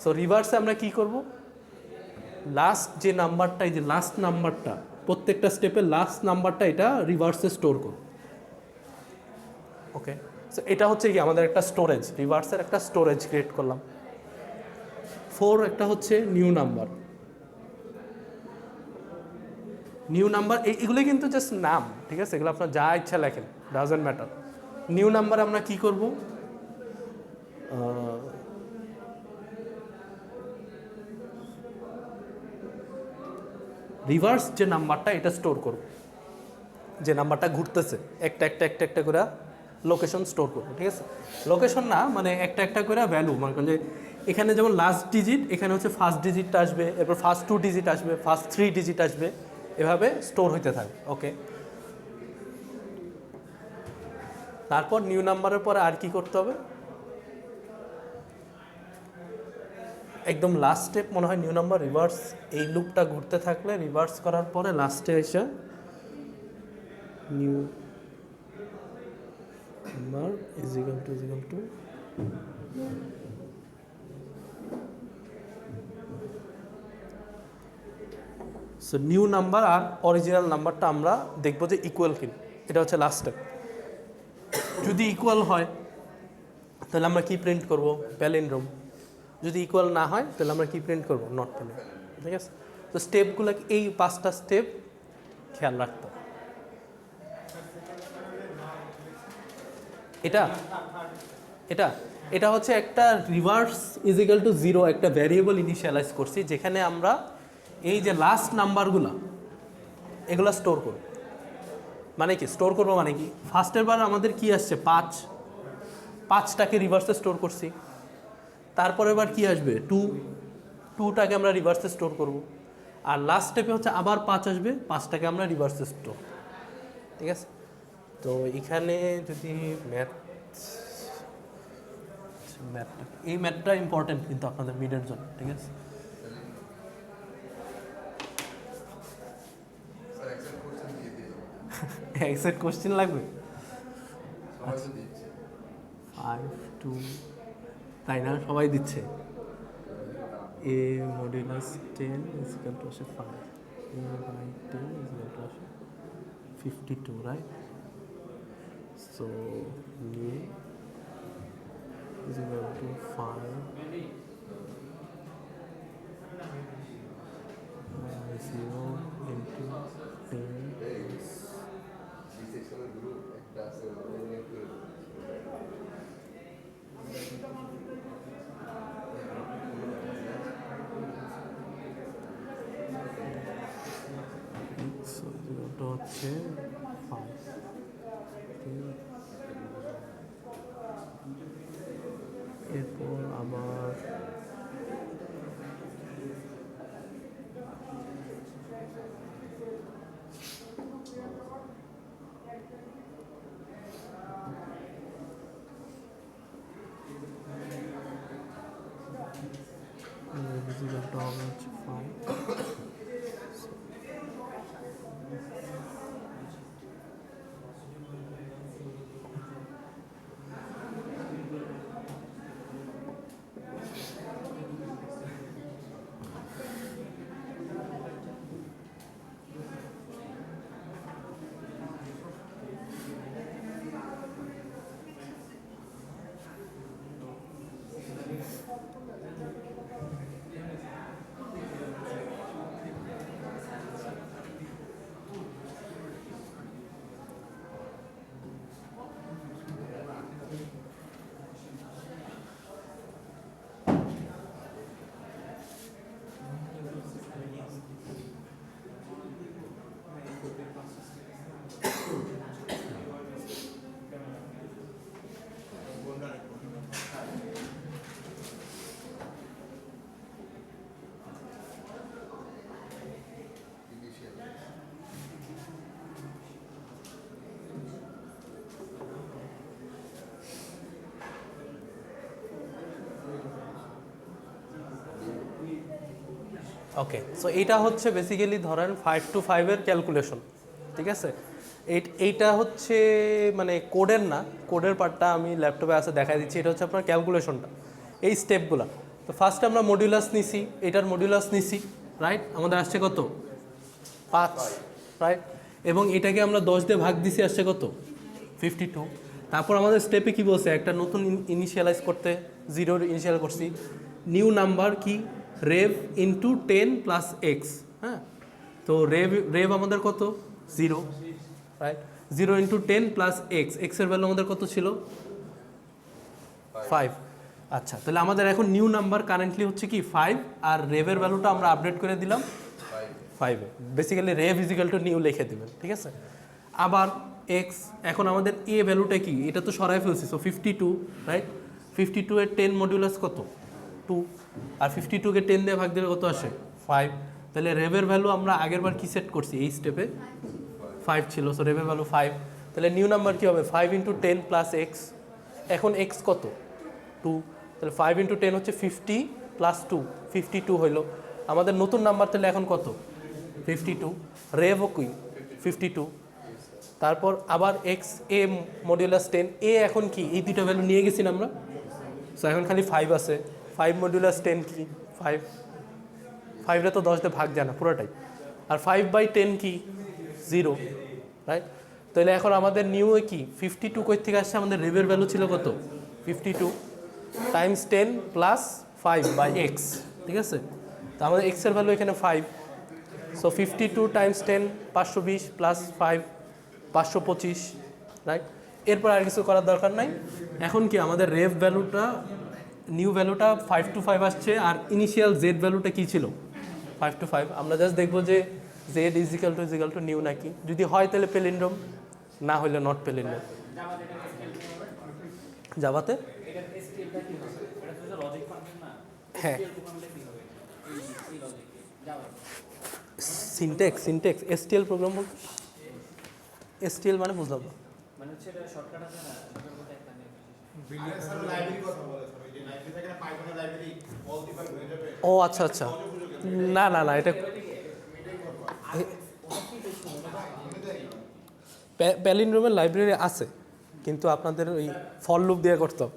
সো রিভার্সে আমরা কি করব, লাস্ট যে নাম্বারটা, এই যে লাস্ট নাম্বারটা, প্রত্যেকটা স্টেপে লাস্ট নাম্বারটা এটা রিভার্সে স্টোর করব, ওকে? সো এটা হচ্ছে কি আমাদের একটা স্টোরেজ, রিভার্সের একটা স্টোরেজ ক্রিয়েট করলাম। 4 একটা হচ্ছে নিউ নাম্বার, নিউ নাম্বার এগুলো কিন্তু জাস্ট নাম, ঠিক আছে? এগুলো আপনার যা ইচ্ছা লেখেন, ডাজন্ট ম্যাটার। নিউ নাম্বার আমরা কি করব, রিভার্স যে নাম্বারটা এটা স্টোর করব, যে নাম্বারটা ঘুরতেছে একটা একটা একটা একটা করে লোকেশন স্টোর করবো, ঠিক আছে? লোকেশন না, মানে একটা একটা করে ভ্যালু, মনে করেন যে এখানে যেমন লাস্ট ডিজিট, এখানে হচ্ছে ফার্স্ট ডিজিটটা আসবে, এরপর ফার্স্ট 2 ডিজিট আসবে, ফার্স্ট 3 ডিজিট আসবে, এভাবে স্টোর হইতে থাকবে, ওকে? তারপর নিউ নাম্বারের পরে আর কি করতে হবে, একদম লাস্ট স্টেপ মনে হয় নিউ নাম্বার রিভার্স, এই লুপটা ঘুরতে থাকলে রিভার্স করার পরে লাস্টে এসে new number is equal to so new number আর অরিজিনাল নাম্বারটা আমরা দেখবো যে ইকুয়াল কিনা, এটা হচ্ছে লাস্ট স্টেপ। যদি ইকুয়াল হয় তাহলে আমরা কি প্রিন্ট করব, প্যালিন্ড্রোম। যদি ইকুয়াল না হয় তাহলে আমরা কি প্রিন্ট করব, নট প্যালিন্ড্রোম, ঠিক আছে? তো স্টেপগুলো এই 5টা স্টেপ খেয়াল রাখতে হবে। এটা এটা এটা হচ্ছে একটা রিভার্স ইজ ইকুয়াল টু 0 একটা ভ্যারিয়েবল ইনিশিয়ালাইজ করছি, যেখানে আমরা এই যে লাস্ট নাম্বারগুলো এগুলো স্টোর করব। মানে কি স্টোর করব, মানে কি ফার্স্টের বার আমাদের কি আসছে 5টাকে রিভার্সে স্টোর করছি, তারপরের বার কি আসবে 2টাকে আমরা রিভার্সে স্টোর করব, আর লাস্ট স্টেপে হচ্ছে আবার 5 আসবে, 5টাকে আমরা রিভার্স স্টোর। ঠিক আছে, তো এখানে যদি ম্যাথটা, এই ম্যাথটা ইম্পর্টেন্ট কিন্তু আপনাদের মিডের জন্য। ঠিক আছে, এক্সাক্ট কোশ্চেন লাগবে 5 2, তাই না? সবাই দিচ্ছে a modulus 10 is equal to 5, a by 10 is equal to 52, right? So mu is equal to 5 0 into 10 plus ওটা হচ্ছে 5। এরপর আবার রেজাল্টটা হবে হচ্ছে 5। ওকে, সো এইটা হচ্ছে বেসিক্যালি ধরেন 5 to 5 এর ক্যালকুলেশন। ঠিক আছে, এইটা হচ্ছে মানে কোডের না, কোডের পার্টটা আমি ল্যাপটপে আসে দেখাই দিচ্ছি। এটা হচ্ছে আপনার ক্যালকুলেশনটা, এই স্টেপগুলো। তো ফার্স্টে আমরা মডিউলাস নিছি, এটার মডিউলাস নিছি, রাইট? আমাদের আসছে কত? 5, রাইট? এবং এটাকে আমরা 10 দিয়ে ভাগ দিছি, আসছে কত? 52। তারপর আমাদের স্টেপে কি বলছে? একটা নতুন ইনিশিয়ালাইজ করতে, 0 ইনিশিয়াল করছি। নিউ নাম্বার কি? রেভ ইন্টু 10 প্লাস এক্স। হ্যাঁ, তো রেভ আমাদের কত? 0, রাইট? 0 ইন্টু 10 প্লাস এক্স, এক্সের ভ্যালু আমাদের কত ছিল? 5। আচ্ছা, তাহলে আমাদের এখন নিউ নাম্বার কারেন্টলি হচ্ছে কি 5, আর রেভের ভ্যালুটা আমরা আপডেট করে দিলাম 5 এ। বেসিক্যালি রেভ ইজিক্যাল টু নিউ লিখে দেবেন। ঠিক আছে, আবার এক্স, এখন আমাদের এ ভ্যালুটা কি? এটা তো সরাই ফেলছি, সো 52, রাইট? 52 এর 10 মডিউলাস কত? 2, আর 52কে 10 দিয়ে ভাগ দিলে কত আসে? 5। তাহলে রেভের ভ্যালু আমরা আগের বার কি সেট করছি? এই স্টেপে 5 ছিল, সো রেভের ভ্যালু 5। তাহলে নিউ নাম্বার কী হবে? 5 ইন্টু 10 প্লাস এক্স। এখন এক্স কত? 2। তাহলে 5 ইন্টু 10 হচ্ছে 50 প্লাস 2, 52 হইলো আমাদের নতুন নাম্বার। তাহলে এখন কত? 52। রেভও কি? 52। তারপর আবার এক্স, এ মডিউলাস 10, এ এখন কি? এই দুটো ভ্যালু নিয়ে গেছি না আমরা, সো এখন খালি 5 আছে। 5 মডিউলাস 10 কি? 5। 5টা তো 10 দিয়ে ভাগ যায় না পুরোটাই। আর 5/10 কি? 0, রাইট? তাহলে এখন আমাদের নিউ কি 52 কই থেকে আসছে? আমাদের রেভের ভ্যালু ছিল কত? 52 টাইমস 10 প্লাস 5/x। ঠিক আছে, তো আমাদের এক্সের ভ্যালু এখানে 5, সো 52 টাইমস 10 520 প্লাস 5 525, রাইট? এরপর আর কিছু করার দরকার নাই। এখন কি আমাদের রেভ ভ্যালুটা, নিউ ভ্যালুটা 5 to 5 আসছে, আর ইনিশিয়াল জেড ভ্যালুটা কী ছিল? 5 to 5। আমরা জাস্ট দেখবো যে জেড ইজিক্যাল টু নিউ নাকি। যদি হয় তাহলে পেলিন্ড্রোম, না হলে নট পেলিন্ড্রোম। জাভাতে হ্যাঁ সিনটেক্স এসটিএল প্রোগ্রাম বলতে এসটিএল মানে বুঝলাম না। মানে হচ্ছে এটা শর্টকাট আছে না, শর্টকাট মধ্যে একটা নেই। লাইব্রেরি কথা বলে স্যার, ওই যে লাইব্রেরি থাকে না, পাইথনের লাইব্রেরি অল ডিফাইন হয়ে যাবে। ও আচ্ছা, না এটা প্যালিন্ড্রোমের লাইব্রেরি আছে, কিন্তু আপনাদের ওই ফর লুপ দিয়ে করতে হবে।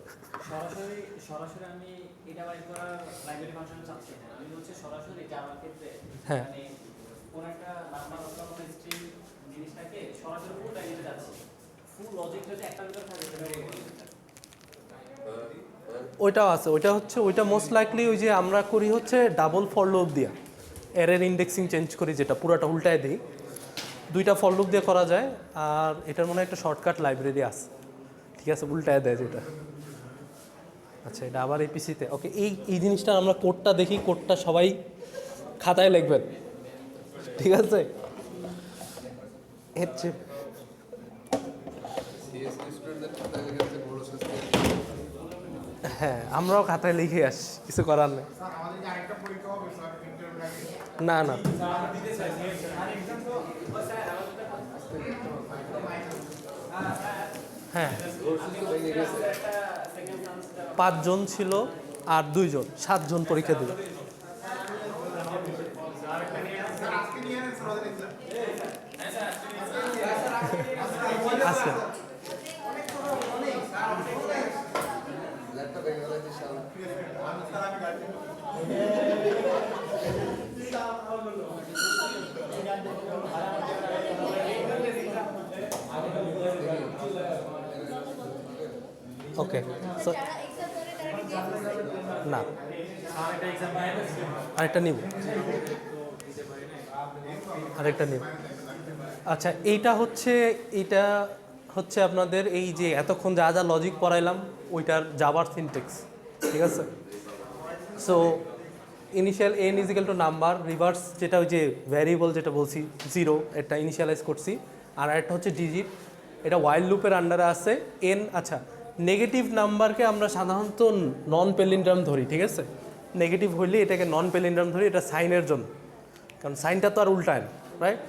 সরাসরি আমি এটা বাইর করার লাইব্রেরি ফাংশন চাচ্ছি না, আমি হচ্ছে সরাসরি জাভার ক্ষেত্রে হ্যাঁ মানে কোন একটা নাম্বার অথবা কোন স্ট্রিং জিনিসটাকে সরাসরি ফুল লাইব্রেরিতে যাচ্ছে, ফুল লজিকটা যে একটা ভিতর থাকে সেটা ওইটাও আছে, ওইটা মোস্ট লাইকলি ওই যে আমরা করি হচ্ছে ডাবল ফর লুপ দিয়ে এরের ইন্ডেক্সিং চেঞ্জ করি, যেটা পুরাটা উল্টায় দিই, দুইটা ফর লুপ দিয়ে করা যায়। আর এটার মনে হয় একটা শর্টকাট লাইব্রেরি আছে, ঠিক আছে, উল্টায় দেয় যেটা। আচ্ছা, এটা আবার এপিসিতে ওকে। এই জিনিসটা আমরা কোডটা দেখি, কোডটা সবাই খাতায় লিখবেন, ঠিক আছে। এর চেয়ে হ্যাঁ, আমরাও খাতায় লিখে আসি, কিছু করার নেই। স্যার আমাদের যে আরেকটা পরীক্ষা হবে স্যার ইন্টারভিউ আগে, না হ্যাঁ, 5 জন ছিল আর 2 জন, 7 জন পরীক্ষা দিল। স্যার আজকে নিয়ে নেন স্যার আমাদের এক্সাম। আচ্ছা, ওকে সো না আরেকটা নিব, আচ্ছা। এইটা হচ্ছে আপনাদের এই যে এতক্ষণ যা লজিক পড়াইলাম ওইটার জাভার সিনটেক্স, ঠিক আছে। So initial n is equal to number, reverse যেটা ওই যে ভ্যারিয়েবল যেটা বলছি 0, এটা ইনিশিয়ালাইজ করছি। আর একটা হচ্ছে ডিজিট, এটা ওয়াইল লুপের আন্ডারে আছে এন। আচ্ছা, নেগেটিভ নাম্বারকে আমরা সাধারণত নন প্যালিন্ড্রাম ধরি, ঠিক আছে। নেগেটিভ হইলে এটাকে নন প্যালিন্ড্রাম ধরি, এটা সাইনের জন্য, কারণ সাইনটা তো আর উল্টায় না, রাইট।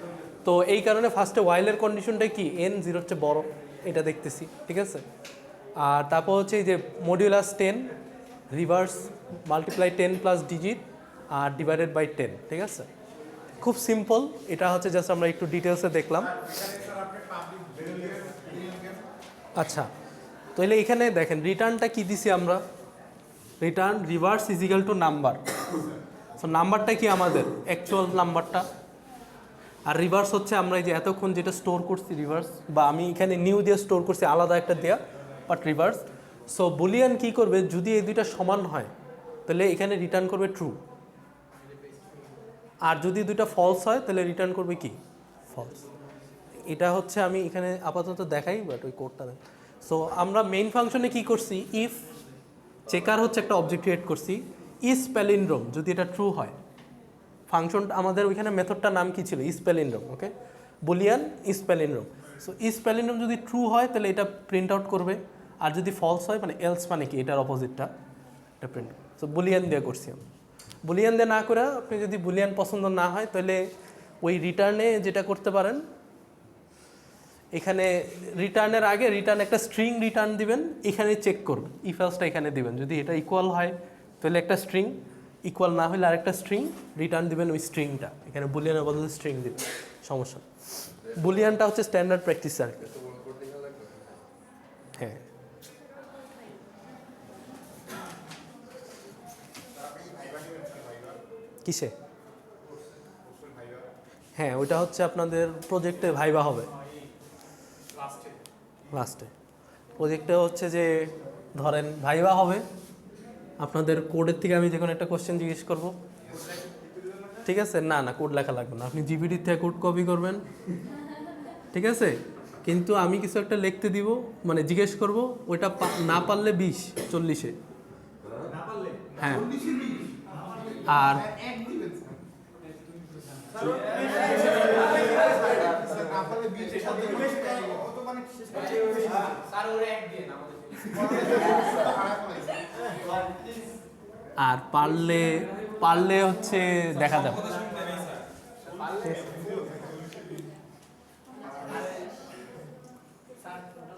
তো এই কারণে ফার্স্টে ওয়াইলের কন্ডিশনটা কি, n 0 হচ্ছে বড়, এটা দেখতেছি, ঠিক আছে। আর তারপর হচ্ছে এই যে modulus 10, reverse multiply 10 plus digit আর ডিভাইডেড বাই 10, ঠিক আছে। খুব সিম্পল, এটা হচ্ছে জাস্ট আমরা একটু ডিটেলসে দেখলাম। আচ্ছা, তাহলে এখানে দেখেন রিটার্নটা কি দিছি আমরা, return reverse is equal to number. So নাম্বারটা কি আমাদের অ্যাকচুয়াল নাম্বারটা, আর রিভার্স হচ্ছে আমরা এই যে এতক্ষণ যেটা স্টোর করছি রিভার্স, বা আমি এখানে নিউ দিয়ে স্টোর করছি আলাদা একটা দেয়া, বাট রিভার্স। সো বুলিয়ান কি করবে, যদি এই দুইটা সমান হয় তাহলে এখানে রিটার্ন করবে ট্রু, আর যদি দুইটা ফলস হয় তাহলে রিটার্ন করবে কি, ফলস। এটা হচ্ছে আমি এখানে আপাতত দেখাই, বাট ওই কোডটা দেখ। সো আমরা মেইন ফাংশনে কি করছি, ইফ চেকার হচ্ছে একটা অবজেক্ট ক্রিয়েট করছি, ইজ প্যালিন্ড্রোম, যদি এটা ট্রু হয়। ফাংশন আমাদের ওইখানে মেথডটার নাম কি ছিল, is palindrome, okay. Boolean is palindrome. So is palindrome যদি ট্রু হয় তাহলে এটা প্রিন্ট আউট করবে, আর যদি ফলস হয় মানে এলস মানে কি, এটার অপোজিটটা এটা প্রিন্ট। সো বুলিয়ান দিয়ে করছি আমি। বুলিয়ান দিয়ে না করে আপনি যদি বুলিয়ান পছন্দ না হয় তাহলে ওই রিটার্নে যেটা করতে পারেন, এখানে রিটার্নের আগে রিটার্ন একটা স্ট্রিং রিটার্ন দিবেন, এখানে চেক করবেন, ইফ এলসটা এখানে দিবেন, যদি এটা ইকুয়াল হয় তাহলে একটা স্ট্রিং, ইকুয়াল না হলে আরেকটা স্ট্রিং রিটার্ন দিবেন, ওই স্ট্রিংটা এখানে বুলিয়ানের বদলে স্ট্রিং দিবেন, সমস্যা। বুলিয়ানটা হচ্ছে স্ট্যান্ডার্ড প্র্যাকটিস আর কি। হ্যাঁ, কিসে? হ্যাঁ, ওইটা হচ্ছে আপনাদের প্রজেক্টে ভাইবা হবে লাস্টে। প্রজেক্টে হচ্ছে যে ধরেন ভাইবা হবে, আপনাদের কোডের থেকে আমি যে কোনো একটা কোশ্চেন জিজ্ঞেস করব, ঠিক আছে। না কোড লেখা লাগবে না, আপনি জিপিটির থেকে কোড কপি করবেন, ঠিক আছে। কিন্তু আমি কিছু একটা লিখতে দিব, মানে জিজ্ঞেস করব, ওইটা না পারলে 20 40-এ, হ্যাঁ। আর আর পারলে হচ্ছে দেখা যাবে,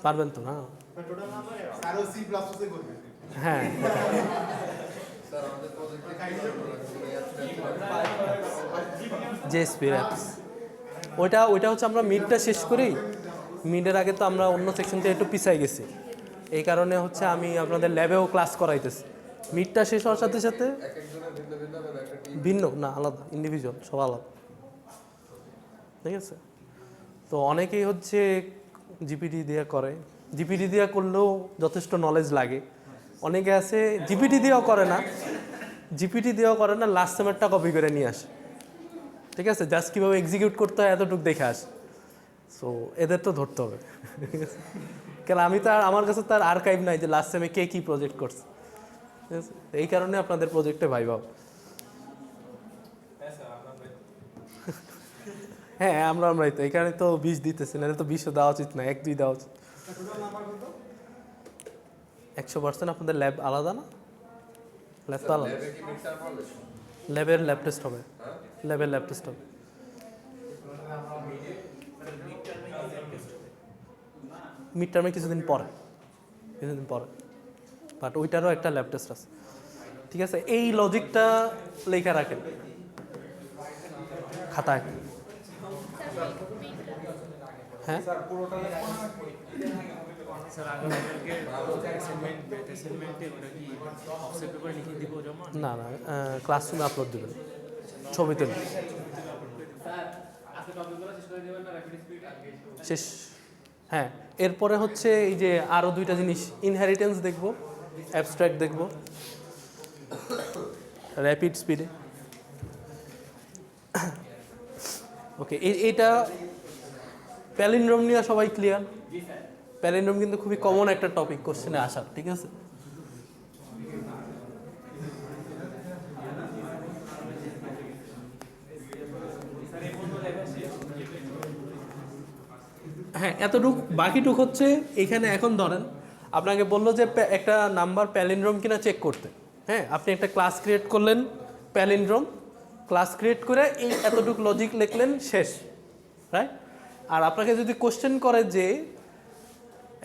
পারবেন তো না? স্যারও সি প্লাস প্লাসে করবে। হ্যাঁ, জেএসপি অ্যাপস ওইটা হচ্ছে আমরা মিডটা শেষ করি, মিডের আগে তো আমরা অন্য সেকশন থেকে একটু পিছাই গেছি, এই কারণে হচ্ছে আমি আপনাদের ল্যাবেও ক্লাস করাইতেছি। মিডটা শেষ হওয়ার সাথে সাথে ভিন্ন না, আলাদা, ইন্ডিভিজুয়াল, সব আলাদা, ঠিক আছে? তো অনেকেই হচ্ছে জিপিটি দিয়ে করে, জিপিটি দিয়ে করলেও যথেষ্ট নলেজ লাগে। অনেকে আছে জিপিটি দিয়েও করে না, লাস্ট সেমেরটা কপি করে নিয়ে আসে, ঠিক আছে? জাস্ট কীভাবে এক্সিকিউট করতে হয় এতটুকু দেখে আসে। সো এদের তো ধরতে হবে, কেন আমি তো আর, আমার কাছে তার আর্কাইভ নাই যে লাস্ট সেমে কে কী প্রজেক্ট করছে, ঠিক আছে? এই কারণে আপনাদের প্রজেক্টে ভাইবাও। হ্যাঁ, আমরাই তো, এখানে তো 20 দিতেছি, না তো 20 দেওয়া উচিত না, 1-2 দেওয়া উচিত। 100% আপনাদের ল্যাব আলাদা না? ল্যাব তো আলাদা, ল্যাবের ল্যাব টেস্ট হবে, ল্যাবের ল্যাব টেস্ট হবে। মিড টার্মে কিছুদিন পরে, বাট ওইটারও একটা ল্যাব টেস্ট আছে, ঠিক আছে? এই লজিকটা লেখা রাখেন খাতায়। হ্যাঁ, না না, ক্লাসরুমে আপলোড দেবেন, ছবি তুলে শেষ। হ্যাঁ, এরপরে হচ্ছে এই যে আরও 2টা জিনিস, ইনহেরিটেন্স দেখব, অ্যাবস্ট্রাক্ট দেখব, র্যাপিড স্পিডে। ওকে, এইটা প্যালিন্ড্রোম নিয়ে সবাই ক্লিয়ার? প্যালিন্ড্রোম কিন্তু খুবই কমন একটা টপিক কোশ্চেনে আসার, ঠিক আছে? হ্যাঁ, বাকিটুক হচ্ছে এখানে। এখন ধরেন আপনাকে বললো যে একটা নাম্বার প্যালিন্ড্রোম কিনা চেক করতে। হ্যাঁ, আপনি একটা ক্লাস ক্রিয়েট করলেন প্যালিন্ড্রোম, ক্লাস ক্রিয়েট করে এই এতটুক লজিক লিখলেন, শেষ, রাইট? আর আপনাকে যদি কোশ্চেন করে যে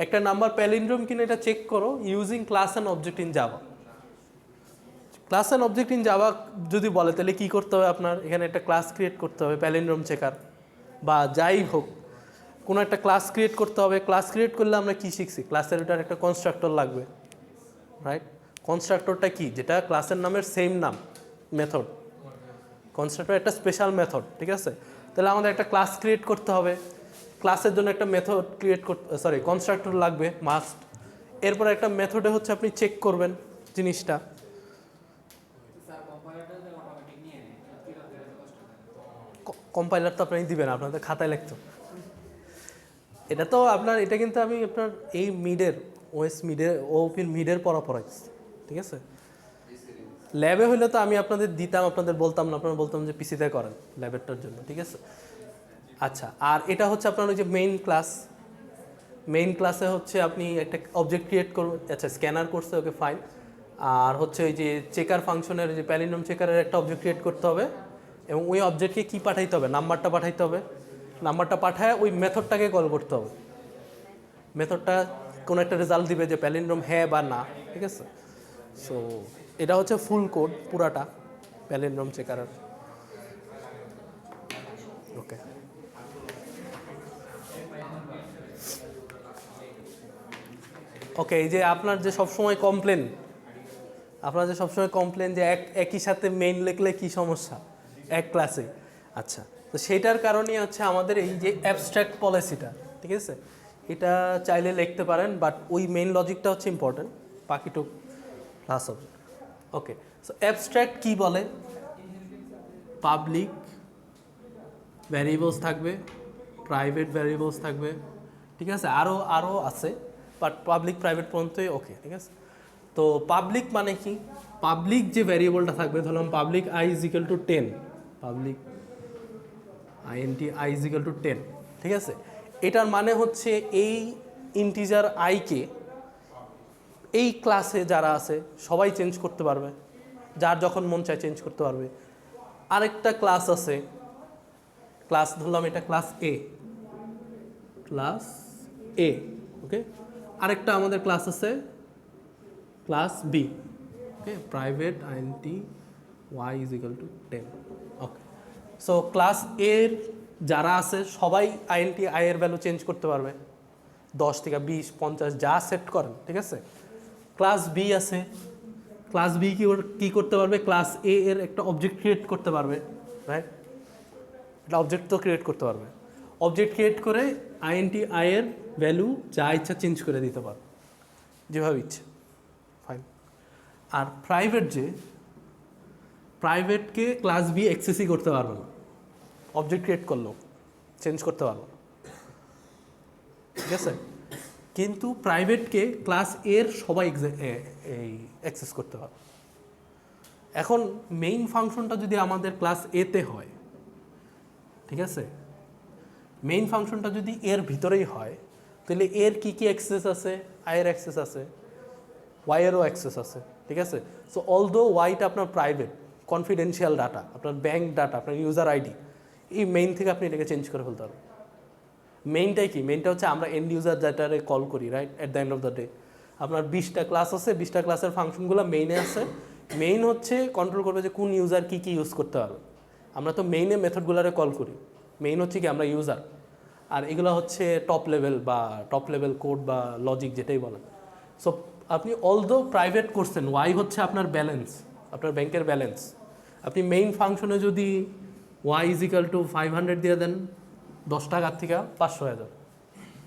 একটা নাম্বার প্যালিন্ড্রোম কিনা এটা চেক করো using class and object in Java, class and object in Java যদি বলে, তাহলে কী করতে হবে? আপনার এখানে একটা ক্লাস ক্রিয়েট করতে হবে প্যালিন্ড্রোম চেকার, বা যাই হোক কোনো একটা ক্লাস ক্রিয়েট করতে হবে। ক্লাস ক্রিয়েট করলে আমরা কী শিখছি? ক্লাসের ওটার একটা কনস্ট্রাক্টর লাগবে, রাইট? কনস্ট্রাক্টরটা কি? যেটা ক্লাসের নামের সেম নাম, মেথড। কনস্ট্রাক্টর একটা স্পেশাল মেথড, ঠিক আছে? তাহলে আমাদের একটা ক্লাস ক্রিয়েট করতে হবে, ক্লাসের জন্য একটা মেথড ক্রিয়েট করতে, কনস্ট্রাক্টর লাগবে মাস্ট। এরপর একটা মেথডে হচ্ছে আপনি চেক করবেন জিনিসটা। কম্পাইলার তো আপনি দিবেন, আপনাদের খাতায় লিখতে। এটা তো আপনার, এটা কিন্তু আমি আপনার এই মিডের, ওএস মিডের, ওপির মিডের পড়াইছি, ঠিক আছে? ল্যাবে হলে তো আমি আপনাদের দিতাম, আপনাদের বলতাম না, আপনারা বলতাম যে পিসিতে করেন ল্যাবেরটার জন্য, ঠিক আছে? আচ্ছা, আর এটা হচ্ছে আপনার ওই যে মেইন ক্লাস, মেইন ক্লাসে হচ্ছে আপনি একটা অবজেক্ট ক্রিয়েট করবেন। আচ্ছা, স্ক্যানার করছে, ওকে ফাইন। আর হচ্ছে ওই যে চেকার ফাংশনের, যে প্যালিন্ড্রোম চেকারের একটা অবজেক্ট ক্রিয়েট করতে হবে, এবং ওই অবজেক্টকে কী পাঠাইতে হবে? নাম্বারটা পাঠাইতে হবে। নাম্বারটা পাঠায় ওই মেথডটাকে কল করতে হবে। মেথডটা কোনো একটা রেজাল্ট দিবে যে প্যালিন্ড্রোম হ্যাঁ বা না, ঠিক আছে? সো এটা হচ্ছে ফুল কোড পুরাটা প্যালিন্ড্রোম চেকারের। ওকে, ওকে, এই যে আপনার যে সবসময় কমপ্লেন, যে একই সাথে মেইন লিখলে কি সমস্যা এক ক্লাসে। আচ্ছা, তো সেইটার কারণেই হচ্ছে আমাদের এই যে অ্যাবস্ট্রাক্ট পলিসিটা, ঠিক আছে? এটা চাইলে লিখতে পারেন, বাট ওই মেইন লজিকটা হচ্ছে ইম্পর্টেন্ট, বাকিটুক ক্লাস হবে। ওকে, সো অ্যাবস্ট্রাক্ট কি বলে? পাবলিক ভ্যারিয়েবলস থাকবে, প্রাইভেট ভ্যারিয়েবলস থাকবে, ঠিক আছে? আরও আছে, বাট পাবলিক প্রাইভেট পর্যন্তই ওকে, ঠিক আছে? তো পাবলিক মানে কি? পাবলিক যে ভ্যারিয়েবলটা থাকবে, ধরলাম public I is equal two 10, public int I is equal two 10, ঠিক আছে? এটার মানে হচ্ছে এই ইন্টিজার আইকে এই ক্লাসে যারা আছে সবাই চেঞ্জ করতে পারবে, যার যখন মন চায় চেঞ্জ করতে পারবে। আরেকটা ক্লাস আছে ক্লাস ধরলাম এটা ক্লাস এ, ক্লাস এ, ওকে। আরেকটা আমাদের ক্লাস আছে class B, okay, private INT y is equal to 10, okay. So class এর যারা আছে সবাই আইএনটি আই এর ভ্যালু চেঞ্জ করতে পারবে, 10 থেকে 20, 50 যা সেট করেন, ঠিক আছে। ক্লাস বি আছে, ক্লাস বি কি করতে পারবে, ক্লাস এ এর একটা অবজেক্ট ক্রিয়েট করতে পারবে, রাইট। একটা অবজেক্ট তো ক্রিয়েট করতে পারবে, অবজেক্ট ক্রিয়েট করে আইএনটি আই এর ভ্যালু যা ইচ্ছা চেঞ্জ করে দিতে পারবে যেভাবে ইচ্ছে, ফাইন। আর প্রাইভেট যে, প্রাইভেটকে ক্লাস বি অ্যাক্সেসই করতে পারবে না, অবজেক্ট ক্রিয়েট করলো চেঞ্জ করতে পারবো, ঠিক আছে। কিন্তু প্রাইভেটকে ক্লাস এর সবাই এই অ্যাক্সেস করতে পারবে। এখন মেইন ফাংশনটা যদি আমাদের ক্লাস এতে হয়, ঠিক আছে, মেইন ফাংশনটা যদি এর ভিতরেই হয়, তাহলে এর কি কি অ্যাক্সেস আছে, আয়ের অ্যাক্সেস আছে, ওয়াইয়েরও অ্যাক্সেস আছে, ঠিক আছে। সো অলদো ওয়াইটা আপনার প্রাইভেট কনফিডেন্সিয়াল ডাটা, আপনার ব্যাঙ্ক ডাটা, আপনার ইউজার আইডি, এই মেইন থেকে আপনি এটাকে চেঞ্জ করে ফেলতে পারবেন। মেইনটাই কি, মেইনটা হচ্ছে আমরা এন্ড ইউজার ডাটারে কল করি, right, at the end of the day. আপনার 20টা ক্লাস আছে, 20টা ক্লাসের ফাংশনগুলো মেইনে আছে। মেইন হচ্ছে কন্ট্রোল করবে যে কোন ইউজার কী কী ইউজ করতে পারবে। আমরা তো মেইনে মেথডগুলোরে কল করি, মেইন হচ্ছে কি আমরা ইউজার, আর এগুলো হচ্ছে টপ লেভেল কোড বা লজিক যেটাই বলেন। সো আপনি অলদো প্রাইভেট করছেন, ওয়াই হচ্ছে আপনার ব্যালেন্স, আপনার ব্যাংকের ব্যালেন্স। আপনি মেইন ফাংশনে যদি ওয়াই ইজ ইকাল টু 500 দিয়ে দেন, 10 টাকার থেকে 500 হয়ে যাবে।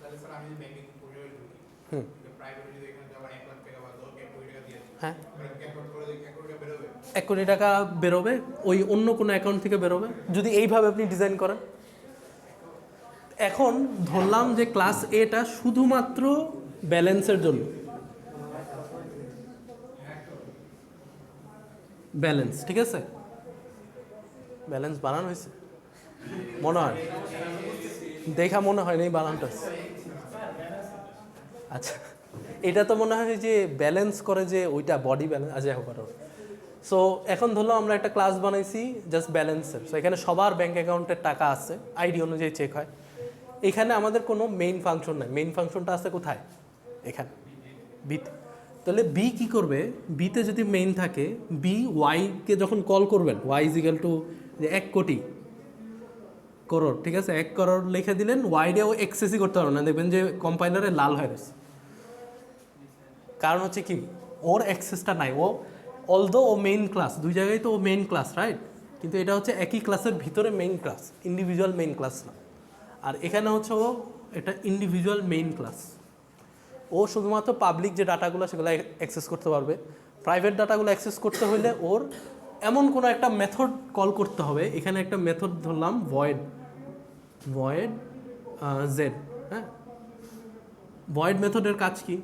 তাহলে স্যার আমি ব্যাংকিং পরিষেবায় ঢুকি, হুম, প্রাইভেট যদি এখানে আবার 1 লাখ টাকা বা 10 কোটি টাকা দিয়ে হ্যাঁ, অ্যাকাউন্ট করে 1 কোটি টাকা বেরোবে, 1 কোটি টাকা বেরোবে, ওই অন্য কোনো অ্যাকাউন্ট থেকে বেরোবে যদি এইভাবে আপনি ডিজাইন করেন। এখন ধরলাম যে ক্লাস এটা শুধুমাত্র ব্যালেন্সের জন্য, ব্যালেন্স, ঠিক আছে। ব্যালেন্স বানানো হয়েছে মনে হয়, দেখা মনে হয় নাই বানানটা। আচ্ছা, এটা তো মনে হয় যে ব্যালেন্স করে যে ওইটা বডি ব্যালেন্স, আচ্ছা হোক। সো এখন ধরলাম আমরা একটা ক্লাস বানাইছি জাস্ট ব্যালেন্সের। সো এখানে সবার ব্যাঙ্ক অ্যাকাউন্টের টাকা আছে, আইডি অনুযায়ী চেক হয়। এখানে আমাদের কোনো মেইন ফাংশন নাই, মেইন ফাংশনটা আছে কোথায়, এখানে বিতে। তাহলে বি কি করবে, বিতে যদি মেইন থাকে, বি ওয়াইকে যখন কল করবেন, ওয়াই ইজ ইকাল টু 1 কোটি করোড়, ঠিক আছে, 1 করোড় লিখে দিলেন, ওয়াইডেও এক্সেসই করতে পারবেন না, দেখবেন যে কম্পাইলারে লাল হয়ে গেছে। কারণ হচ্ছে কি, ওর অ্যাক্সেসটা নাই। ও অলদো ও মেইন ক্লাস, দুই জায়গায় তো ও মেইন ক্লাস, রাইট, কিন্তু এটা হচ্ছে একই ক্লাসের ভিতরে main class, individual main class না। আর এখানে হচ্ছে ও এটা ইন্ডিভিজুয়াল মেইন ক্লাস। ও শুধুমাত্র পাবলিক যে ডাটাগুলো সেগুলো অ্যাক্সেস করতে পারবে। প্রাইভেট ডাটাগুলো অ্যাক্সেস করতে হলে ওর এমন কোনো একটা মেথড কল করতে হবে। এখানে একটা মেথড ধরলাম ভয়েড জেড, হ্যাঁ। ভয়েড মেথডের কাজ কি,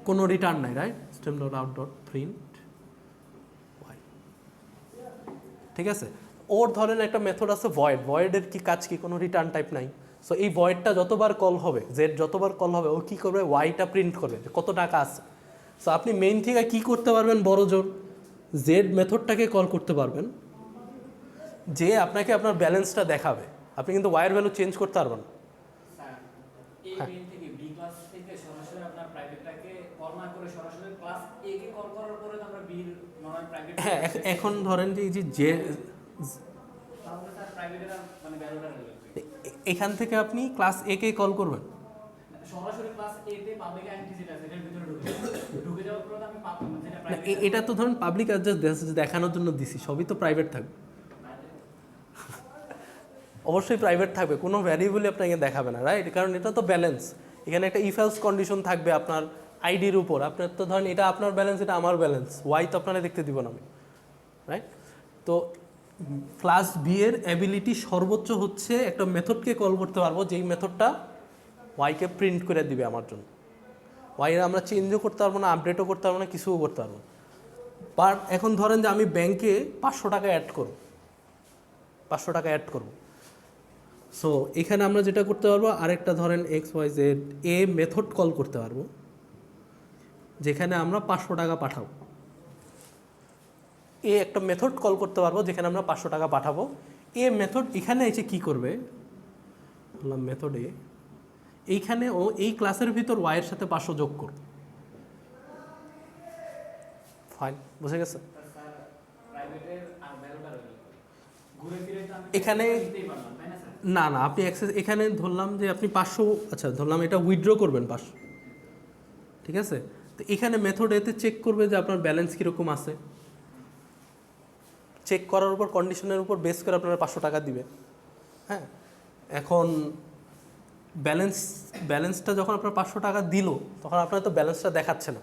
কোনো রিটার্ন নাই, right, system dot out dot print y, ঠিক আছে। ওর ধরেন একটা মেথড আছে ভয়েডের কি কাজ কি, কোনো রিটার্ন টাইপ নাই। সো এই ভয়েডটা যতবার কল হবে, জেড যতবার কল হবে, ও কী করবে, ওয়াইটা প্রিন্ট করবে যে কত টাকা আছে। সো আপনি মেইন থেকে কী করতে পারবেন, বড় জোর জেড মেথডটাকে কল করতে পারবেন, যে আপনাকে আপনার ব্যালেন্সটা দেখাবে। আপনি কিন্তু ওয়াইয়ের ভ্যালু চেঞ্জ করতে পারবেন না। স্যার, এই মেইন থেকে বি ক্লাস থেকে সরাসরি আপনার প্রাইভেটটাকে কল না করে সরাসরি ক্লাস এ কে কল করার পরে তো আমরা বির নরমাল প্রাইভেট, হ্যাঁ, এখন ধরেন যে এই যে তাহলে স্যার প্রাইভেটের মানে ভ্যালুটা লাগবে। এখান থেকে আপনি ক্লাস এ কে কল করবেন, সরাসরি ক্লাস এ তে পাবলিক আইডেন্টি যেটা আছে এটার ভিতরে ঢুকে যাওয়ার পরে আমি পাবো যেটা না, প্রাইভেট। এটা তো ধরুন পাবলিক আর জাস্ট দেখানোর জন্য দিছি, সবই তো প্রাইভেট থাকবে, অবশ্যই প্রাইভেট থাকবে, কোনো ভ্যারিয়েবলই আপনাকে দেখাবে না, রাইট, কারণ এটা তো ব্যালেন্স। এখানে একটা ইফ এলস কন্ডিশন থাকবে আপনার আইডির উপর। আপনার তো ধরেন এটা আপনার ব্যালেন্স, এটা আমার ব্যালেন্স, ওয়াই তো আপনারা দেখতে দিব না আমি, রাইট। তো ক্লাস বি এর অ্যাবিলিটি সর্বোচ্চ হচ্ছে একটা মেথডকে কল করতে পারবো, যেই মেথডটা ওয়াইকে প্রিন্ট করে দিবে আমার জন্য। ওয়াই আমরা চেঞ্জও করতে পারবো না, আপডেটও করতে পারবো না, কিছুও করতে পারবো না। বাট এখন ধরেন যে আমি ব্যাংকে 500 টাকা অ্যাড করব, 500 টাকা অ্যাড করব। সো এখানে আমরা যেটা করতে পারবো, আরেকটা ধরেন XYZ এ মেথড কল করতে পারবো, যেখানে আমরা 500 টাকা পাঠাবো। এ একটা মেথড কল করতে পারবো যেখানে আমরা 500 টাকা পাঠাবো। এ মেথড এখানে এসে কি করবে, বললাম মেথডে এইখানে ও এই ক্লাসের ভিতর ওয়াইয়ের সাথে 500 যোগ করবে। ফাইন, বুঝে গেছে? স্যার প্রাইভেটের আর ভ্যালুটা রইল ঘুরে ফিরে তো আমি এখানে নিতেই পারলাম তাই না স্যার? না আপনি অ্যাক্সেস এখানে ধরলাম যে আপনি 500, আচ্ছা ধরলাম এটা উইথড্র করবেন 500, ঠিক আছে? তো এখানে মেথড এতে চেক করবে যে আপনার ব্যালেন্স কীরকম আছে, চেক করার উপর কন্ডিশনের উপর বেস করে আপনারা 500 টাকা দিবে। হ্যাঁ, এখন ব্যালেন্সটা যখন আপনার 500 টাকা দিল তখন আপনার তো ব্যালেন্সটা দেখাচ্ছে না,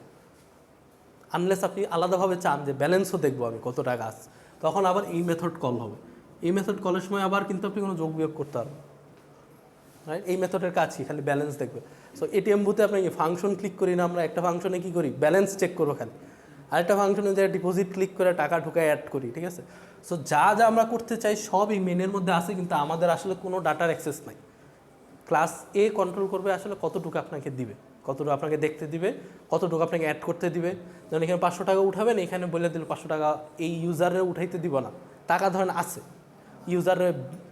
আনলেস আপনি আলাদাভাবে চান যে ব্যালেন্সও দেখবো আমি কত টাকা আছে, তখন আবার এই মেথড কল হবে। এই মেথড কলের সময় আবার কিন্তু আপনি কোনো যোগ বিয়োগ করতে পারবেন, রাইট? এই মেথডের কাজ কি, খালি ব্যালেন্স দেখবে। সো এটিএম বুথে আপনি ফাংশন ক্লিক করি না আমরা, একটা ফাংশনে কী করি, ব্যালেন্স চেক করবো খালি, আরেকটা ফাংশনে যে ডিপোজিট ক্লিক করে টাকা ঢুকায় অ্যাড করি, ঠিক আছে? সো যা যা আমরা করতে চাই সব এই মেনের মধ্যে আছে, কিন্তু আমাদের আসলে কোনো ডাটার অ্যাক্সেস নাই। ক্লাস এ কন্ট্রোল করবে আসলে কতটুকু আপনাকে দিবে, কতটুকু আপনাকে দেখতে দিবে, কতটুকু আপনাকে অ্যাড করতে দিবে। যেমন এখানে 500 টাকা উঠাবেন, এখানে বলে দিল 500 টাকা এই ইউজারে উঠাইতে দিব না, টাকা ধরেন আছে, ইউজারে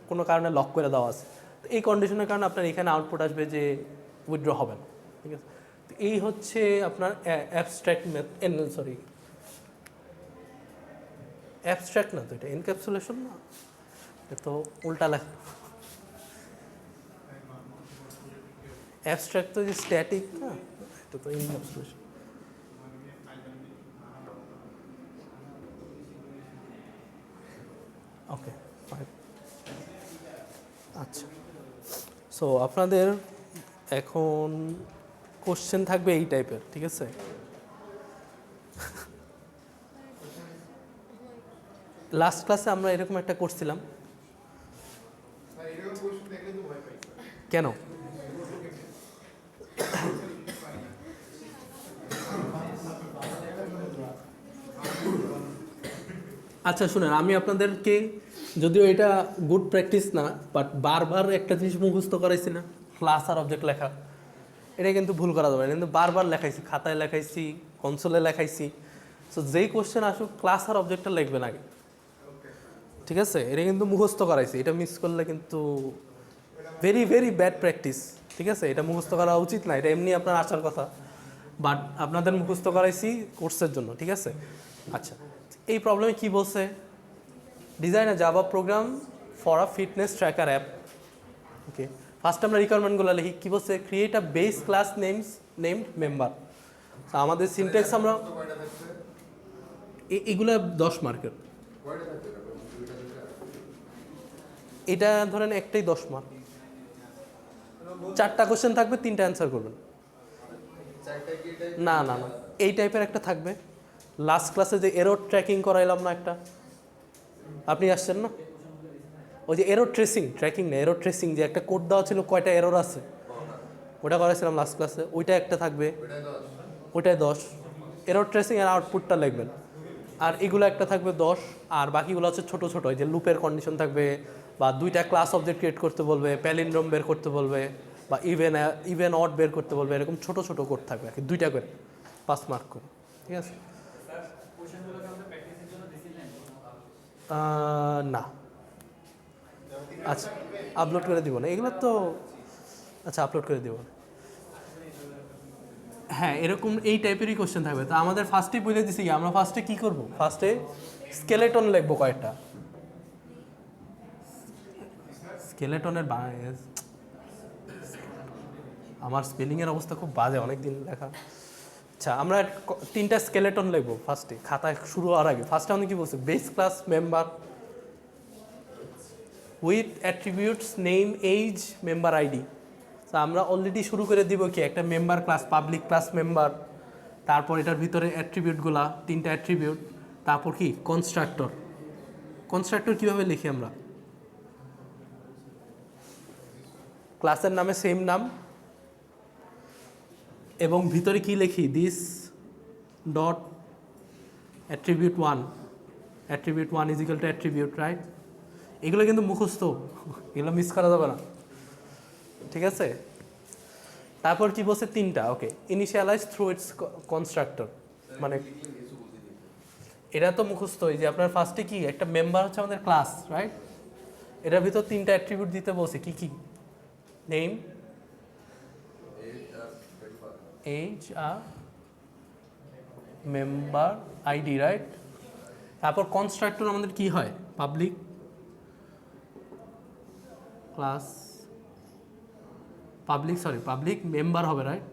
কোনো কারণে লক করে দেওয়া আছে, তো এই কন্ডিশনের কারণে আপনার এখানে আউটপুট আসবে যে উইথড্র হবে না, ঠিক আছে? তো এই হচ্ছে আপনার অ্যাবস্ট্রাক্ট অ্যাবস্ট্রাক্ট না তো, এটা এনক্যাপসুলেশন না, এটা তো উল্টা লেখা। অ্যাবস্ট্রাক্ট তো যে স্ট্যাটিক না, এটা তো এনক্যাপসুলেশন। Okay fine. আচ্ছা, সো আপনাদের এখন কোশ্চেন থাকবে এই টাইপের, ঠিক আছে? লাস্ট ক্লাসে আমরা এরকম একটা করছিলাম, স্যার এরকম কোশ্চেন দেখলে তো ভয় পাই। কেন? আচ্ছা শুনেন, আমি আপনাদেরকে, যদিও এটা গুড প্র্যাকটিস না, বাট বারবার একটা জিনিস মুখস্থ করাইছি না, ক্লাস আর অবজেক্ট লেখা, এটা কিন্তু ভুল করা যাবে না, কিন্তু বারবার লেখাইছি, খাতায় লেখাইছি, কনসোলে লেখাইছি। সো যেই কোশ্চেন আসুক ক্লাস আর অবজেক্টটা লিখবেন আগে, ঠিক আছে? এটা কিন্তু মুখস্থ করাইছি, এটা মিস করলে কিন্তু ভেরি ভেরি ব্যাড প্র্যাকটিস, ঠিক আছে? এটা মুখস্থ করা উচিত না, এটা এমনি আপনার আসার কথা, বাট আপনাদের মুখস্থ করাইছি কোর্সের জন্য, ঠিক আছে? আচ্ছা, এই প্রবলেমে কি বলছে, design a Java program for a fitness tracker app. Okay, first আমরা রিকোয়ারমেন্টগুলো লিখি, কী বলছে, create a base class named member. আমাদের সিনট্যাক্স আমরা এগুলো 10 মার্কের, এটা ধরেন একটাই 10 মার্ক, 4টা কোশ্চেন থাকবে, 3টা অ্যান্সার করবেন। না না না, এই টাইপের একটা থাকবে। লাস্ট ক্লাসে যে এরর ট্র্যাকিং করাইলাম না একটা, আপনি আসছেন না, ওই যে এরর ট্র্যাকিং না, এরর ট্রেসিং, যে একটা কোড দেওয়া ছিল কয়টা এরর আছে, ওটা করাইছিলাম লাস্ট ক্লাসে, ওইটা একটা থাকবে, ওইটাই 10। এরর ট্রেসিং আর আউটপুটটা লিখবেন। আর এগুলো একটা থাকবে 10, আর বাকিগুলো হচ্ছে ছোটো ছোটো, যে লুপের কন্ডিশন থাকবে, বা 2টা ক্লাস অবজেক্ট ক্রিয়েট করতে বলবে, প্যালিন্ড্রোম বের করতে বলবে, বা ইভেন অড বের করতে বলবে, এরকম ছোটো ছোটো কোড থাকবে আর কি, 2টা করে 5 মার্ক করে, ঠিক আছে? স্যার কোশ্চেনগুলোকে আমরা প্র্যাকটিসের জন্য দিছিলেন? না, আচ্ছা আপলোড করে দিব না এগুলো তো, আচ্ছা আপলোড করে দিব। হ্যাঁ, এরকম এই টাইপেরই কোশ্চেন থাকবে। তো আমাদের ফার্স্টে বলে দিছি কি, আমরা ফার্স্টে কী করবো, ফার্স্টে স্কেলেটন লিখবো কয়েকটা, স্কেলেটনের আমার স্পেলিংয়ের অবস্থা খুব বাজে, অনেক দিন লেখা। আচ্ছা, আমরা 3টা স্কেলেটন লিখবো ফার্স্টে, খাতায় শুরু হওয়ার আগে। ফার্স্টে আমাদের কী বলছে, base class member with attributes name age member ID. তো আমরা অলরেডি শুরু করে দিব কি, একটা member class, public class member, তারপর এটার ভিতরে অ্যাট্রিবিউটগুলা, 3টা অ্যাট্রিবিউট, তারপর কি কনস্ট্রাক্টর। কনস্ট্রাক্টর কীভাবে লিখি আমরা, ক্লাসের নামে সেম নাম, এবং ভিতরে কি লিখি, this dot attribute 1, attribute 1 is equal two attribute, right? এগুলো কিন্তু মুখস্থ, এগুলো মিস করা যাবে না, ঠিক আছে? তারপর কি বলছে, 3টা, ওকে, ইনিশিয়ালাইজ থ্রু ইটস কনস্ট্রাক্টর, মানে এটা তো মুখস্থ, এই যে আপনার ফার্স্টে কি একটা মেম্বার হচ্ছে আমাদের ক্লাস, রাইট? এটার ভিতর 3টা অ্যাট্রিবিউট দিতে বলছে, কি কি? নেম, এজ আর মেম্বার আইডি, রাইট? তারপর কনস্ট্রাক্টর আমাদের কি হয়? পাবলিক ক্লাস, পাবলিক মেম্বার হবে, রাইট?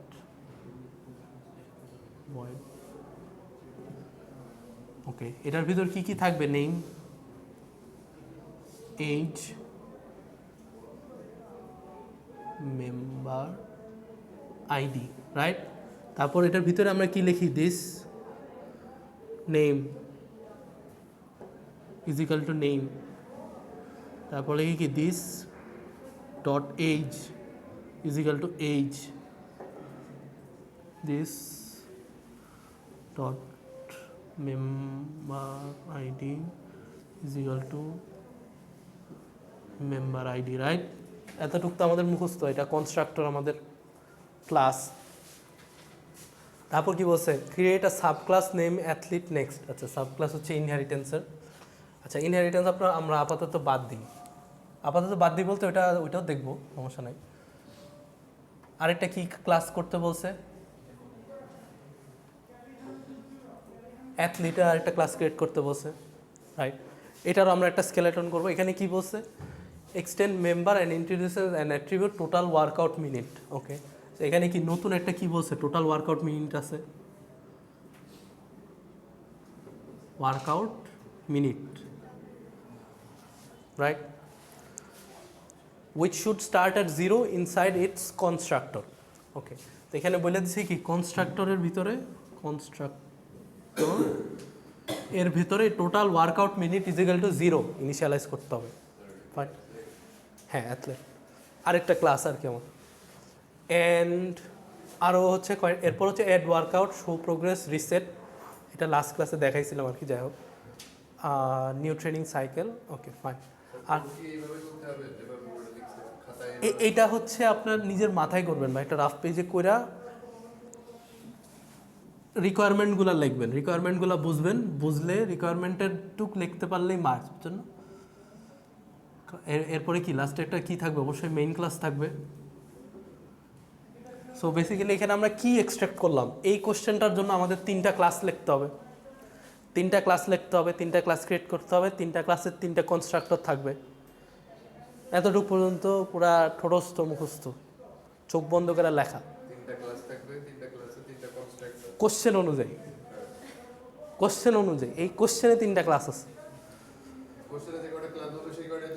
ওকে, এটার ভিতর কি কি থাকবে? Name, age, member ID, right? তারপর এটার ভিতরে আমরা কি লিখি? This name is equal to name, তারপর লিখি কি? This dot age is equal to age, this dot member ID is equal to member ID, right? এতটুকু তো আমাদের মুখস্থ, এটা কনস্ট্রাক্টর আমাদের ক্লাস। তারপর কি বলছে? Create a sub class name athlete next. আচ্ছা, সাব ক্লাস হচ্ছে ইনহেরিটেন্সের। আচ্ছা, ইনহেরিটেন্স আমরা আপাতত বাদ দিই, বলতে ওইটাও দেখবো, সমস্যা নাই। আরেকটা কি ক্লাস করতে বলছে? অ্যাথলিটের আরেকটা ক্লাস ক্রিয়েট করতে বলছে, রাইট? এটারও আমরা একটা স্কেলেটন করবো। এখানে কি বলছে? Extend member and introduces and attribute total workout minute. Okay, এখানে কি নতুন একটা কি বলছে? টোটাল ওয়ার্কআউট মিনিট আছে, workout minute, right? Which should start at 0 inside its constructor. Okay, তো এখানে বলে দিচ্ছি কি? কনস্ট্রাক্টরের ভিতরে, এর ভিতরে total workout minute is equal to 0 initialize করতে হবে, ফাইন? হ্যাঁ, অ্যাথলেট আরেকটা ক্লাস আর কেমন। অ্যান্ড আরও হচ্ছে এরপর হচ্ছে add workout, show progress, reset. এটা লাস্ট ক্লাসে দেখাইছিলাম আর কি, যাই হোক। New training cycle, okay fine. আর এইটা হচ্ছে আপনার নিজের মাথায় করবেন বা একটা রাফ পেজে কইরা রিকোয়ারমেন্টগুলো লিখবেন, রিকোয়ারমেন্টগুলো বুঝলে রিকোয়ারমেন্টের টুক লিখতে পারলেই মার্কস, বুঝছেন না? এরপরে কি লাস্টে একটা কি থাকবে? অবশ্যই মেইন ক্লাস থাকবে। সো বেসিক্যালি এখানে আমরা কি এক্সট্রাক্ট করলাম? এই কোশ্চেনটার জন্য আমাদের 3টা ক্লাস লিখতে হবে, 3টা ক্লাস ক্রিয়েট করতে হবে, 3টা ক্লাসের 3টা কনস্ট্রাক্টর থাকবে। এতটুকু পর্যন্ত পুরা ঠোঁটস্থ মুখস্থ, চোখ বন্ধ করে লেখা, 3টা ক্লাস থাকবে, 3টা ক্লাসে 3টা কনস্ট্রাক্টর, কোশ্চেন অনুযায়ী। এই কোশ্চেনে 3টা ক্লাস আছে, কোশ্চেনে যে কয়টা ক্লাস হবে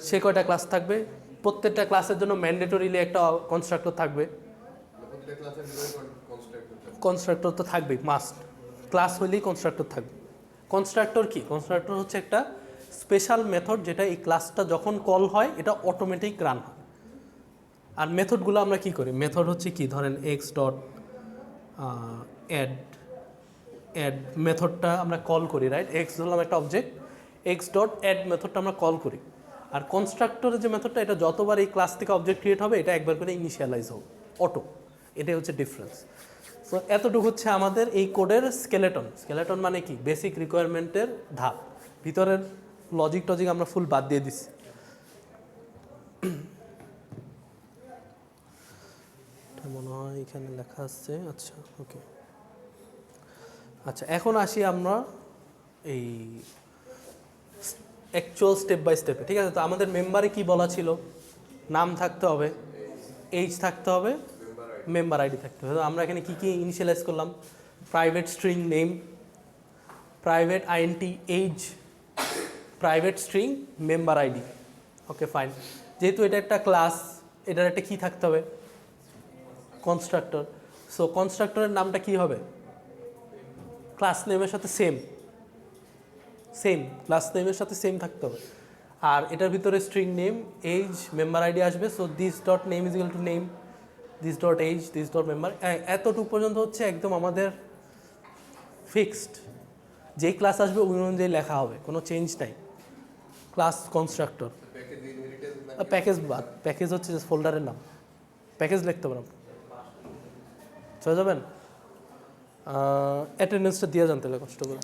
সে কয়টা ক্লাস থাকবে। প্রত্যেকটা ক্লাসের জন্য ম্যান্ডেটরিলি একটা কনস্ট্রাক্টর থাকবে। প্রত্যেকটা ক্লাসের ভিতরে কনস্ট্রাক্টর থাকবে, কনস্ট্রাক্টর তো থাকবেই, মাস্ট। ক্লাস হইলেই কনস্ট্রাক্টর থাকবে। কনস্ট্রাক্টর কি? কনস্ট্রাক্টর হচ্ছে একটা স্পেশাল মেথড, যেটা এই ক্লাসটা যখন কল হয় এটা অটোমেটিক রান হয়। আর মেথডগুলো আমরা কি করি? মেথড হচ্ছে কি? ধরেন এক্স ডট অ্যাড মেথডটা আমরা কল করি, রাইট? এক্স ধরলাম একটা অবজেক্ট, এক্স ডট অ্যাড মেথডটা আমরা কল করি। আর কনস্ট্রাক্টরের যে মেথডটা, এটা যতবার এই ক্লাস থেকে অবজেক্ট ক্রিয়েট হবে এটা একবার করে ইনিশিয়ালাইজ হবে, অটো। এটাই হচ্ছে ডিফারেন্স। সো এতটুকু হচ্ছে আমাদের এই কোডের স্কেলেটন মানে কি? বেসিক রিকোয়ারমেন্টের ধাপ। ভিতরের লজিক টজিক আমরা ফুল বাদ দিয়ে দিচ্ছি। মনে হয় এখানে লেখা আছে। আচ্ছা, ওকে। আচ্ছা, এখন আসি আমরা এই অ্যাকচুয়াল স্টেপ বাই স্টেপে, ঠিক আছে? তো আমাদের মেম্বারে কি বলা ছিল? নাম থাকতে হবে, এজ থাকতে হবে, মেম্বার আইডি থাকতে হবে। তো আমরা এখানে কি কি ইনিশিয়ালাইজ করলাম? Private string name, private INT age, private string member ID. Okay fine. যেহেতু এটা একটা ক্লাস, এটার একটা কি থাকতে হবে? কনস্ট্রাক্টর। সো কনস্ট্রাক্টরের নামটা কি হবে? ক্লাস নেমের সাথে সেম ক্লাস নেমের সাথে সেম থাকতে হবে। আর এটার ভিতরে string name, age, member ID আসবে। So this dot name is equal to name, this dot age, this dot member. এতটুকু পর্যন্ত হচ্ছে একদম আমাদের ফিক্সড। যেই ক্লাস আসবে ওই অনুযায়ী লেখা হবে, কোনো চেঞ্জ নাই। ক্লাস কনস্ট্রাক্টর, প্যাকেজ ইনহেরিটেন্স না প্যাকেজ বাদ, প্যাকেজ হচ্ছে ফোল্ডারের নাম, প্যাকেজ লিখতে পারেন, চলে যাবেন। অ্যাটেন্ডেন্সটা দিয়ে যান তাহলে কষ্ট করে।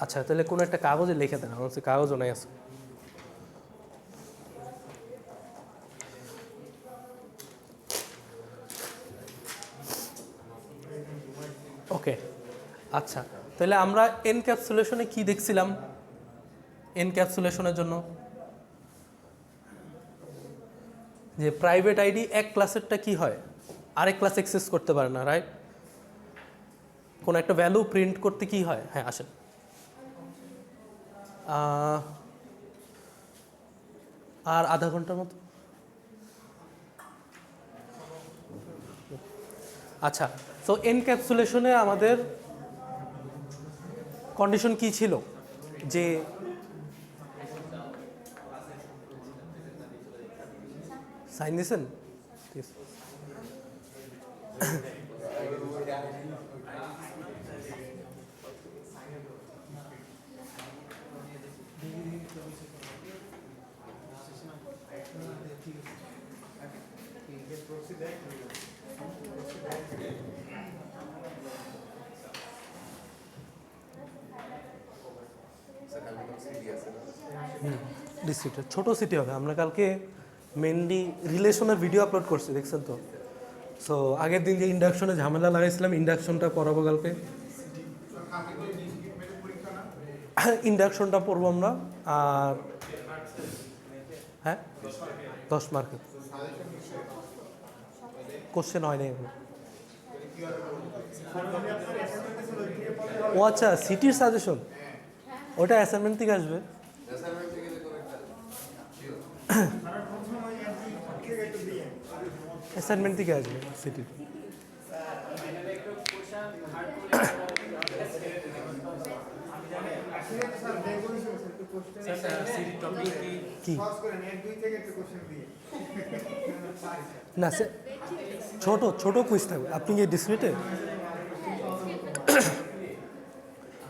আচ্ছা তাহলে কোনো একটা কাগজে লিখে দেন, আমার কাছে কাগজও নাই আছে। ওকে আচ্ছা, তাহলে আমরা এনক্যাপসুলেশনে কি দেখছিলাম? এনক্যাপসুলেশনের জন্য যে প্রাইভেট আইডি এক ক্লাসেরটা কি হয়, আরেক ক্লাস অ্যাক্সেস করতে পারে না, রাইট? কোনো একটা ভ্যালু প্রিন্ট করতে কি হয়? হ্যাঁ আসেন। আর আধা ঘন্টার মতো। আচ্ছা, তো এনক্যাপসুলেশনে আমাদের কন্ডিশন কি ছিল? যে সাইন দিয়েছেন? ডিস্ট্রিক্টের ছোট সিটি হবে। আমরা কালকে মেনলি রিলেশনের ভিডিও আপলোড করছি, দেখছেন তো? সো আগের দিন যে ইন্ডাকশনে ঝামেলা লাগাইছিলাম, ইন্ডাকশনটা পড়াবো কালকে। ইন্ডাকশনটা পড়বো আমরা। আর হ্যাঁ 10 মার্কের কোশ্চেন হয় নাই এগুলো। ও আচ্ছা, সিটির সাজেশন ওটা অ্যাসাইনমেন্ট থেকে আসবে। অ্যাসাইনমেন্ট থেকে যে কোনো একটা অ্যাসাইনমেন্ট থেকে আসবে সিটির। কি না সে ছোট ছোট কুইজ থাকবে। আপনি কি ডিসক্রিটে?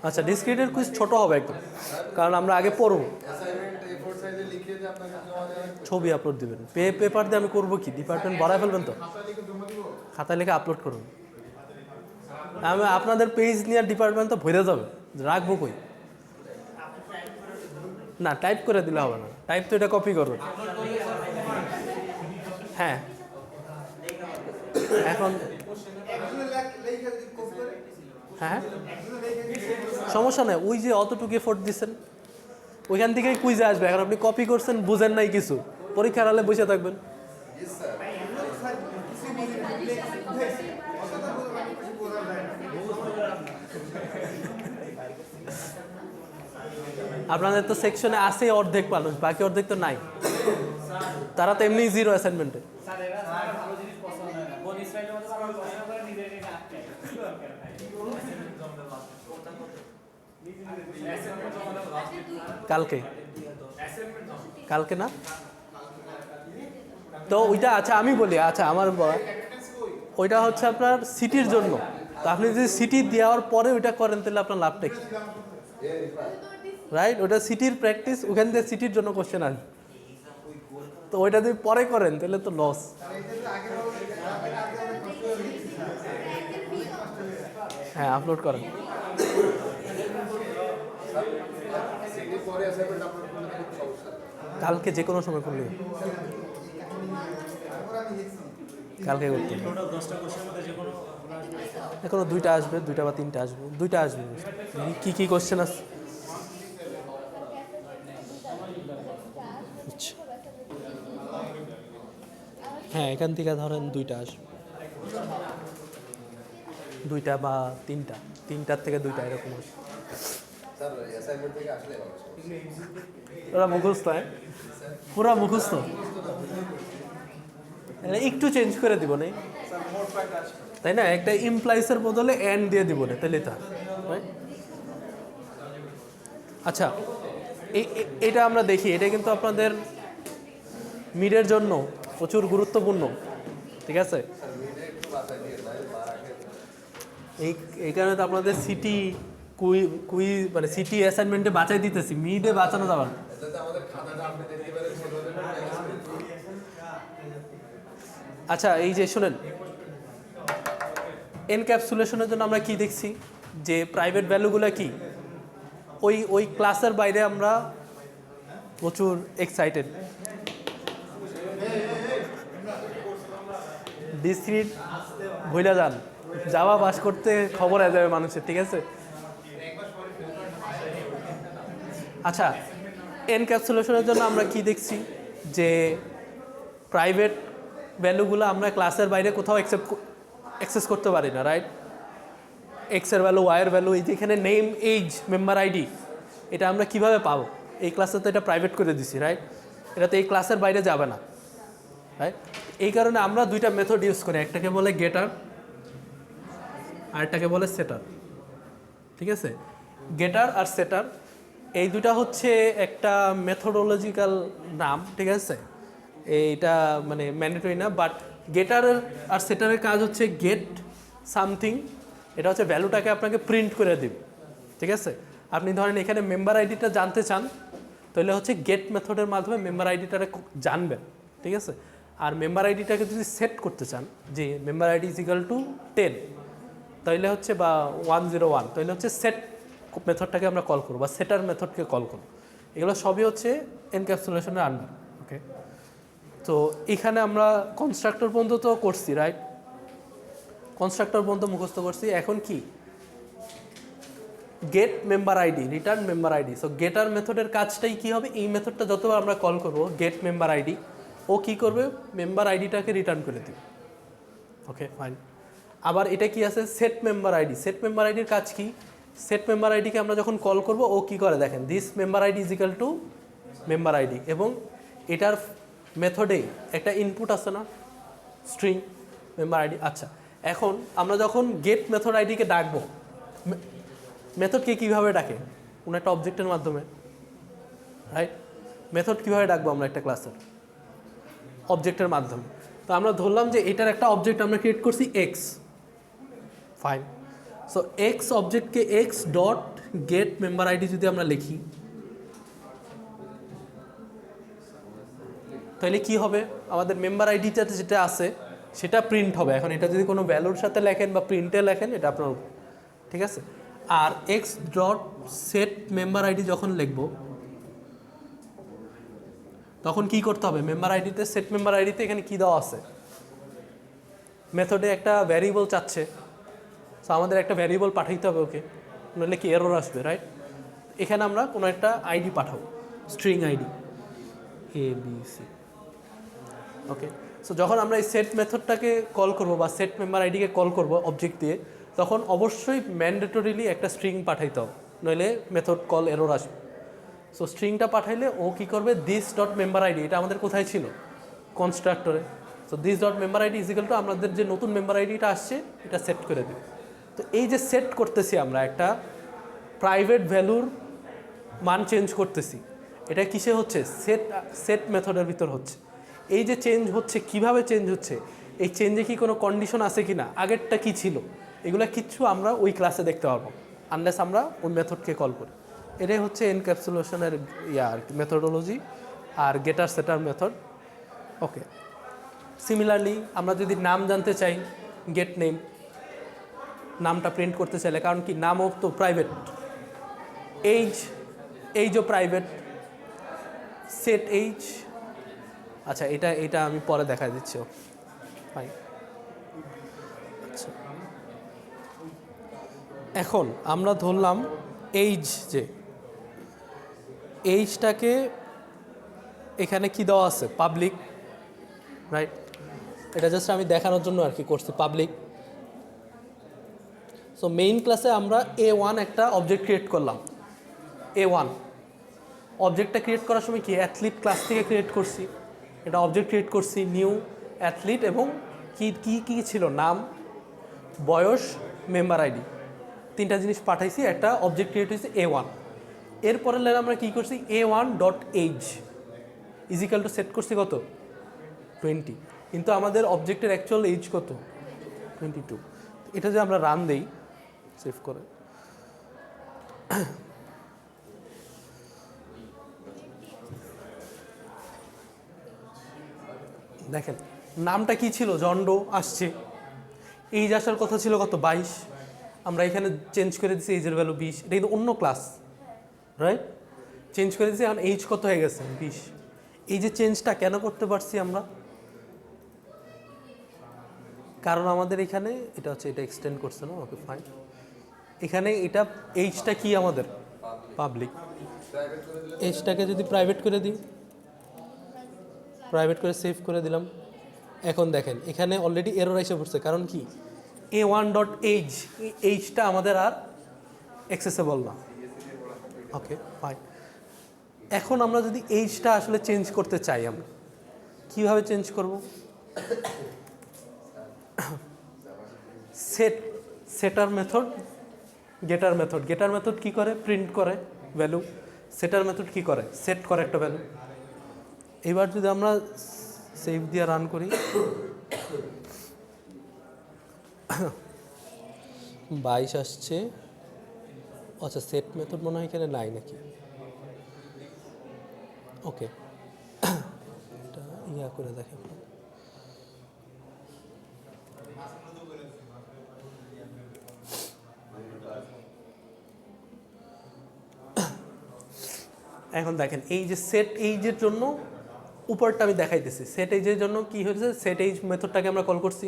আচ্ছা, ডিসক্রিটের কুইজ ছোট হবে একদম, কারণ আমরা আগে পড়ব। অ্যাসাইনমেন্ট A4 সাইজে লিখে যে আপনাকে জমা দেওয়া ছবি আপলোড দিবেন, পেপার দিয়ে আমি করবো কি? ডিপার্টমেন্ট বাড়ায় ফেলবেন তো, খাতায় লিখে আপলোড করুন। আমি আপনাদের পেজ নিয়ে ডিপার্টমেন্ট তো ভরে যাবে, রাখবো কই? না টাইপ করে দিলে হবে না, টাইপ তো এটা কপি করবেন। হ্যাঁ এখন হ্যাঁ সমস্যা নেই, ওই যে অতটুকু এফোর্ট দিচ্ছেন ওইখান থেকেই কুইজে আসবে। এখন আপনি কপি করছেন, বুঝেন নাই কিছু, পরীক্ষার হলে বসে থাকবেন। আপনাদের তো সেকশনে আছে অর্ধেক মানুষ, বাকি অর্ধেক তো নাই, তারা তো এমনি জিরো অ্যাসাইনমেন্টে। কালকে কালকে না তো ওইটা। আচ্ছা আমি বলি, আচ্ছা আমার ওইটা হচ্ছে আপনার সিটির জন্য। তো আপনি যদি সিটি দেওয়ার পরে ওইটা করেন তাহলে আপনার লাভটা কি? রাইট, ওটা সিটির প্র্যাকটিস, ওখান থেকে সিটির জন্য কোশ্চেন আসবে। তো ওইটা যদি পরে করেন তাহলে তো লস। হ্যাঁ আপলোড করেন। কালকে যে কোনো সময় করলে, কালকে করতে এখনো 2টা আসবে, 2টা বা 3টা আসবে, 2টা আসবে। কি কি কোশ্চেন আছে? হ্যাঁ এখান থেকে ধরেন 2টা আসবে, 2টা বা 3টা, 3টার থেকে 2টা এরকম আসবে। স্যার অ্যাসাইনমেন্ট থেকে আসলে ওরা মুখস্থ, হ্যাঁ পুরা মুখস্থ, একটু চেঞ্জ করে দিব না, তাই না? একটা ইমপ্লাইসের বদলে এন্ড দিয়ে দিব না, তাহলে তা। আচ্ছা এটা আমরা দেখি, এটা কিন্তু আপনাদের মিডের জন্য প্রচুর গুরুত্বপূর্ণ, ঠিক আছে? এই কারণে তো আপনাদের সিটি কুই মানে সিটি অ্যাসাইনমেন্টে বাঁচাই দিতেছি, মিডে বাঁচানো যাবে না। আচ্ছা এই যে শুনেন, এনক্যাপসুলেশনের জন্য আমরা কি দেখছি? যে প্রাইভেট ভ্যালুগুলো কি ওই ক্লাসের বাইরে আমরা প্রচুর এক্সাইটেড। ডিসক্রিট ভুলে যান, জাভা পাস করতে খবর হয়ে যাবে মানুষের, ঠিক আছে? আচ্ছা, এনক্যাপসুলেশনের জন্য আমরা কি দেখছি যে প্রাইভেট ভ্যালুগুলো আমরা ক্লাসের বাইরে কোথাও অ্যাক্সেস করতে পারি না, রাইট? এক্সের ভ্যালু, ওয়াইয়ের ভ্যালু, এই যে এখানে নেম, এইজ, মেম্বার আইডি, এটা আমরা কিভাবে পাবো? এই ক্লাসে তো এটা প্রাইভেট করে দিছি, রাইট? এটা তো এই ক্লাসের বাইরে যাবে না, রাইট? এই কারণে আমরা দুইটা মেথড ইউজ করি, একটাকে বলে গেটার আর একটাকে বলে সেটার, ঠিক আছে? গেটার আর সেটার এই দুটা হচ্ছে একটা মেথোডোলজিক্যাল নাম, ঠিক আছে? এইটা মানে ম্যান্ডেটরি না, বাট গেটার আর সেটারের কাজ হচ্ছে গেট সামথিং, এটা হচ্ছে ভ্যালুটাকে আপনাকে প্রিন্ট করে দিবে, ঠিক আছে? আপনি ধরেন এখানে মেম্বার আইডিটা জানতে চান, তাহলে হচ্ছে গেট মেথডের মাধ্যমে মেম্বার আইডিটা জানবেন, ঠিক আছে? আর মেম্বার আইডিটাকে যদি সেট করতে চান যে member ID is equal to 10, তাহলে হচ্ছে বা 101, তাহলে হচ্ছে সেট মেথডটাকে আমরা কল করবো বা সেটার মেথডকে কল করবো। এগুলো সবই হচ্ছে এনক্যাপসুলেশনের আন্ডার, ওকে? তো এখানে আমরা কনস্ট্রাক্টর পর্যন্ত তো করছি, রাইট? কনস্ট্রাক্টর পর্যন্ত মুখস্থ করছি। এখন কি get member ID, return member ID. So getter মেথডের কাজটাই কি হবে, এই মেথডটা যতবার আমরা কল করব গেট মেম্বার আইডি, ও কি করবে, মেম্বার আইডিটাকে রিটার্ন করে দিবে, ওকে ফাইন। আবার এটা কি আছে, set member ID. Set member আইডির কাজ কি, সেট মেম্বার আইডিকে আমরা যখন কল করব ও কি করে দেখেন, this member ID is equal to member ID, এবং এটার মেথডে একটা ইনপুট আছে না, স্ট্রিং মেম্বার আইডি। আচ্ছা, এখন আমরা যখন গেট মেথড আইডিকে ডাকবো, মেথডকে কীভাবে ডাকে, কোনো একটা অবজেক্টের মাধ্যমে, রাইট? মেথড কীভাবে ডাকবো আমরা একটা ক্লাসের, অবজেক্টের মাধ্যমে। তো আমরা ধরলাম যে এটার একটা অবজেক্ট আমরা ক্রিয়েট করছি এক্স, ফাইন। সো এক্স অবজেক্টকে X dot get member ID যদি আমরা লিখি, তাহলে কি হবে, আমাদের মেম্বার আইডিটা যেটা আছে সেটা প্রিন্ট হবে। এখন এটা যদি কোনো ভ্যালুর সাথে লেখেন বা প্রিন্টে লেখেন, এটা আপনার, ঠিক আছে? আর X dot set member ID যখন লিখব, তখন কি করতে হবে, মেম্বার আইডিতে, সেট মেম্বার আইডিতে এখানে কি দেওয়া আছে, মেথডে একটা ভ্যারিয়েবল চাচ্ছে, সো আমাদের একটা ভ্যারিয়েবল পাঠাইতে হবে ওকে, নইলে কি এরর আসবে, রাইট? এখানে আমরা কোনো একটা আইডি পাঠাবো, স্ট্রিং আইডি ABC, ওকে? সো যখন আমরা এই সেট মেথডটাকে কল করব বা সেট মেম্বার আইডিকে কল করব অবজেক্ট দিয়ে, তখন অবশ্যই ম্যান্ডেটরিলি একটা স্ট্রিং পাঠাইতে হবে, নইলে মেথড কল এরর আসবে। সো স্ট্রিংটা পাঠাইলে ও কী করবে, দিস ডট মেম্বার আইডি, এটা আমাদের কোথায় ছিল, কনস্ট্রাক্টরে। So this dot member ID is equal to আমাদের যে নতুন মেম্বার আইডিটা আসছে এটা সেট করে দেবে। তো এই যে সেট করতেছি আমরা একটা প্রাইভেট ভ্যালুর মান চেঞ্জ করতেছি, এটা কিসে হচ্ছে, সেট মেথডের ভিতর হচ্ছে। এই যে চেঞ্জ হচ্ছে, কিভাবে চেঞ্জ হচ্ছে, এই চেঞ্জে কি কোনো কন্ডিশন আছে কি না, আগেরটা কি ছিল, এগুলো কিচ্ছু আমরা ওই ক্লাসে দেখতে পারবো আনলেস আমরা ওই মেথডকে কল করি। এটাই হচ্ছে এনক্যাপসুলেশনের মেথডোলজি আর গেটার সেটার মেথড, ওকে? সিমিলারলি আমরা যদি নাম জানতে চাই, গেট নেম, নামটা প্রিন্ট করতে চাইলে, কারণ কি নামও তো প্রাইভেট, এইজও প্রাইভেট, সেট এইজ। আচ্ছা, এটা আমি পরে দেখা দিচ্ছি, ফাইন। আচ্ছা, এখন আমরা ধরলাম এইজ, যে এইজটাকে এখানে কি দেওয়া আছে, পাবলিক, রাইট? এটা জাস্ট আমি দেখানোর জন্য আর কি করছি, পাবলিক। সো মেইন ক্লাসে আমরা A1 একটা অবজেক্ট ক্রিয়েট করলাম, A1 অবজেক্টটা ক্রিয়েট করার সময় কি অ্যাথলিট ক্লাস থেকে ক্রিয়েট করছি, এটা অবজেক্ট ক্রিয়েট করছি নিউ অ্যাথলিট, এবং কি কি কি ছিল, নাম, বয়স, মেম্বার আইডি, তিনটা জিনিস পাঠাইছি, একটা অবজেক্ট ক্রিয়েট হয়েছে A1। এরপরে লেন আমরা কী করছি, A1 dot age is equal to set করছি কত, 20, কিন্তু আমাদের অবজেক্টের অ্যাকচুয়াল এইজ কত, 22। এটা যে আমরা রান দেই সেভ করে, দেখেন নামটা কি ছিল, জন্ডো আসছে, এইজ আসার কথা ছিল কত, 22, আমরা এখানে চেঞ্জ করে দিচ্ছি এইজের ভ্যালু 20। এটা কিন্তু অন্য ক্লাস, রাইট? চেঞ্জ করে দিয়েছি, এখন এইজ কত হয়ে গেছে 20। এই যে চেঞ্জটা কেন করতে পারছি আমরা, কারণ আমাদের এখানে এটা হচ্ছে, এটা এক্সটেন্ড করছে না, ওকে ফাইন। এখানে এটা এইজটা কি আমাদের পাবলিক, প্রাইভেট করে দিলে এইজটাকে যদি প্রাইভেট করে দিই, প্রাইভেট করে সেভ করে দিলাম, এখন দেখেন এখানে অলরেডি এরর এসে পড়ছে, কারণ কি a1.age, এই এইজটা আমাদের আর অ্যাক্সেসেবল না। Okay fine. এখন আমরা যদি এইজটা আসলে চেঞ্জ করতে চাই, আমরা কীভাবে চেঞ্জ করব? সেটার মেথড, গেটার মেথড। গেটার মেথড কি করে? প্রিন্ট করে ভ্যালু। সেটার মেথড কি করে? সেট করে একটা ভ্যালু। এবার যদি আমরা সেভ দিয়ে রান করি, 22 আসছে। আচ্ছা, সেট মেথড মনে হয় এখানে নাই নাকি? ওকে, এটা ইয়া করে দেখে। এখন দেখেন এই যে সেট এইজের জন্য উপরটা আমি দেখাইতেছি, সেট এইজের জন্য কি হয়েছে, সেট এইজ মেথডটাকে আমরা কল করছি।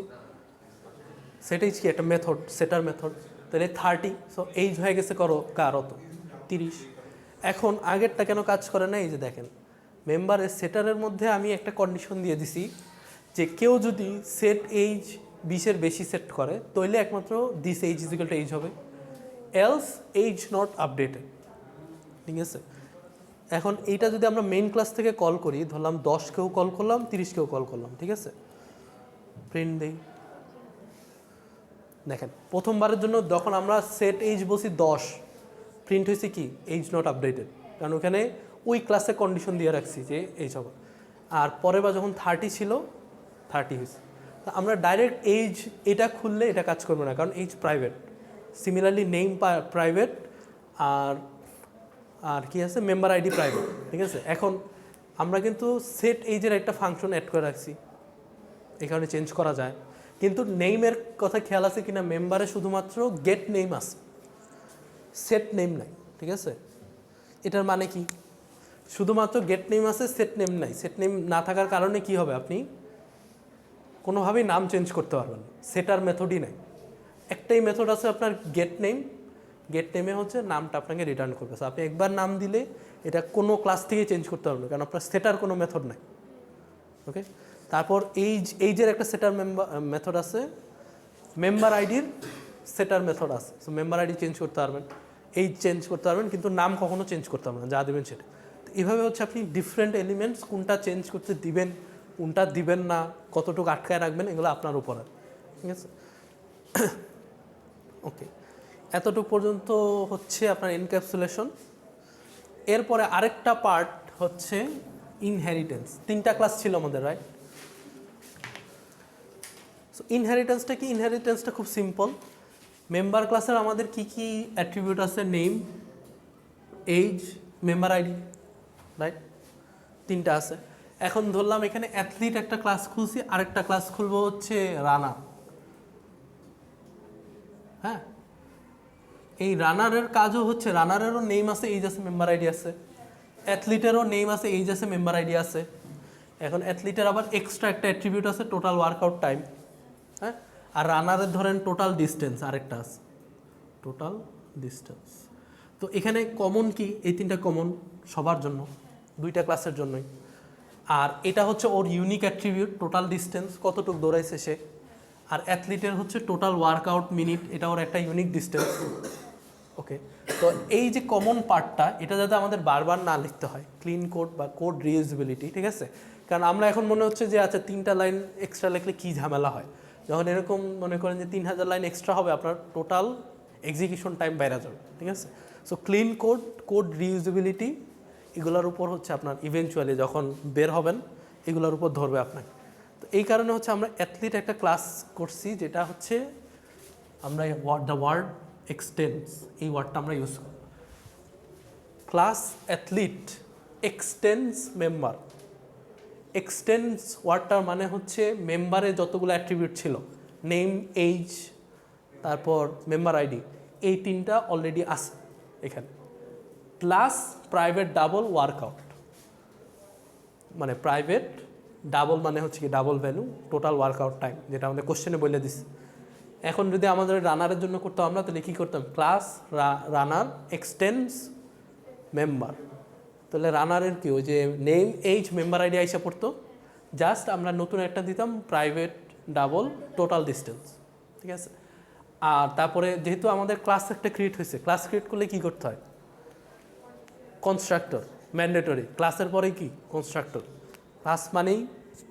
সেট এইজ কি একটা মেথড, সেটার মেথড। তাহলে 30, সো এইজ হয়ে গেছে কার অত 30। এখন আগেরটা কেন কাজ করে না? এই যে দেখেন মেম্বারের সেটারের মধ্যে আমি একটা কন্ডিশন দিয়ে দিছি যে কেউ যদি সেট এইজ 20-এর বেশি সেট করে তাহলে একমাত্র this age is equal to age হবে, এলস এইজ নট আপডেটেড। ঠিক আছে? এখন এইটা যদি আমরা মেইন ক্লাস থেকে কল করি, ধরলাম 10কেও কল করলাম, 30কেও কল করলাম, ঠিক আছে, প্রিন্ট দেই। দেখেন প্রথমবারের জন্য যখন আমরা সেট এইজ বসি 10, প্রিন্ট হয়েছে কি এইজ নট আপডেটেড, কারণ ওখানে ওই ক্লাসে কন্ডিশন দিয়ে রাখছি যে এইজ হবে। আর পরের বার যখন 30 ছিল 30 হয়েছে। তো আমরা ডাইরেক্ট এইজ এটা খুললে এটা কাজ করবে না, কারণ age private. Similarly name private, আর কি আছে মেম্বার আইডি প্রাইভেট। ঠিক আছে? এখন আমরা কিন্তু সেট এইজের একটা ফাংশন অ্যাড করে রাখছি, এই কারণে চেঞ্জ করা যায়। কিন্তু নেইমের কথা খেয়াল আছে কিনা, মেম্বারে শুধুমাত্র গেট নেম আছে, সেট নেম নাই। ঠিক আছে? এটার মানে কি, শুধুমাত্র গেট নেম আছে, সেট নেম নাই। সেট নেম না থাকার কারণে কি হবে, আপনি কোনোভাবেই নাম চেঞ্জ করতে পারবেন, সেটার মেথডই নাই। একটাই মেথড আছে আপনার গেট নেম, গেট নেমে হচ্ছে নামটা আপনাকে রিটার্ন করবে। আপনি একবার নাম দিলে এটা কোনো ক্লাস থেকে চেঞ্জ করতে পারবেন, কারণ আপনার সেটার কোনো মেথড নাই। ওকে, তারপর এইজের একটা সেটার মেথড আছে, মেম্বার আইডির সেটার মেথড আছে। সো মেম্বার আইডি চেঞ্জ করতে পারবেন, এইজ চেঞ্জ করতে পারবেন, কিন্তু নাম কখনো চেঞ্জ করতে পারবেন না, যা দেবেন সেটা। এইভাবে হচ্ছে আপনি ডিফারেন্ট এলিমেন্টস কোনটা চেঞ্জ করতে দিবেন, কোনটা দিবেন না, কতটুকু আটকায় রাখবেন, এগুলো আপনার উপরে। ঠিক আছে? ওকে, এতটুকু পর্যন্ত হচ্ছে আপনার এনক্যাপসুলেশন। এরপরে আরেকটা পার্ট হচ্ছে ইনহেরিটেন্স। 3টা ক্লাস ছিল আমাদের, রাইট? সো ইনহেরিটেন্সটা কি? ইনহেরিটেন্সটা খুব সিম্পল। মেম্বার ক্লাসের আমাদের কি কি অ্যাট্রিবিউট আছে? Name, age, member ID, right? 3টা আছে। এখন ধরলাম এখানে অ্যাথলিট একটা ক্লাস খুলছি, আরেকটা ক্লাস খুলবো হচ্ছে রানার। হ্যাঁ, এই রানারের কাজও হচ্ছে, রানারেরও নেম আছে, এইজ আছে, মেম্বার আইডি আছে। অ্যাথলিটেরও নেম আছে, এইজ আছে, মেম্বার আইডি আছে। এখন অ্যাথলিটের আবার এক্সট্রা একটা অ্যাট্রিবিউট আছে, টোটাল ওয়ার্কআউট টাইম। হ্যাঁ, আর রানারের ধরেন টোটাল ডিস্টেন্স আরেকটা আছে, টোটাল ডিস্টেন্স। তো এখানে কমন কি? এই 3টা কমন সবার জন্য, 2টা ক্লাসের জন্যই। আর এটা হচ্ছে ওর ইউনিক অ্যাট্রিবিউট, টোটাল ডিস্টেন্স, কতটুকু দৌড়াইছে সে। আর অ্যাথলিটের হচ্ছে টোটাল ওয়ার্কআউট মিনিট, এটা ওর একটা ইউনিক ডিস্টেন্স। ওকে, তো এই যে কমন পার্টটা, এটা যাতে আমাদের বারবার না লিখতে হয়, ক্লিন কোড বা কোড রিউজেবিলিটি। ঠিক আছে? কারণ আমরা এখন মনে হচ্ছে যে আচ্ছা 3টা লাইন এক্সট্রা লিখলে কী ঝামেলা হয়, যখন এরকম মনে করেন যে 3000 লাইন এক্সট্রা হবে, আপনার টোটাল এক্সিকিউশন টাইম বাইরে যাবে। ঠিক আছে? সো ক্লিন কোড, কোড রিউজেবিলিটি, এগুলোর উপর হচ্ছে আপনার ইভেনচুয়ালি যখন বের হবেন এগুলোর উপর ধরবে আপনাকে। তো এই কারণে হচ্ছে আমরা অ্যাথলিট একটা ক্লাস করছি, যেটা হচ্ছে আমরা দ্য ওয়ার্ড এক্সটেন্স, এই ওয়ার্ডটা আমরা ইউজ করি। Class athlete এক্সটেন্স member. এক্সটেন্স ওয়ার্ডটার মানে হচ্ছে মেম্বারে যতগুলো অ্যাট্রিবিউট ছিল, নেম, এইজ, তারপর মেম্বার আইডি, এই 3টা অলরেডি আছে এখানে। প্লাস প্রাইভেট ডাবল ওয়ার্কআউট, মানে প্রাইভেট ডাবল মানে হচ্ছে কি double value total workout time, যেটা আমাদের কোশ্চেনে বলে দিচ্ছে। এখন যদি আমাদের রানারের জন্য করতাম আমরা, তাহলে কী করতাম, ক্লাস রানার এক্সটেন্স মেম্বার। তাহলে রানারের কি ওই যে নেম এইজ মেম্বার আইডি আইসা পড়তো, জাস্ট আমরা নতুন একটা দিতাম প্রাইভেট ডাবল টোটাল ডিস্টেন্স, ঠিক আছে। আর তারপরে যেহেতু আমাদের ক্লাস একটা ক্রিয়েট হয়েছে, ক্লাস ক্রিয়েট করলে কী করতে হয়, কনস্ট্রাক্টর ম্যান্ডেটরি, ক্লাসের পরে কি কনস্ট্রাক্টর, ক্লাস মানেই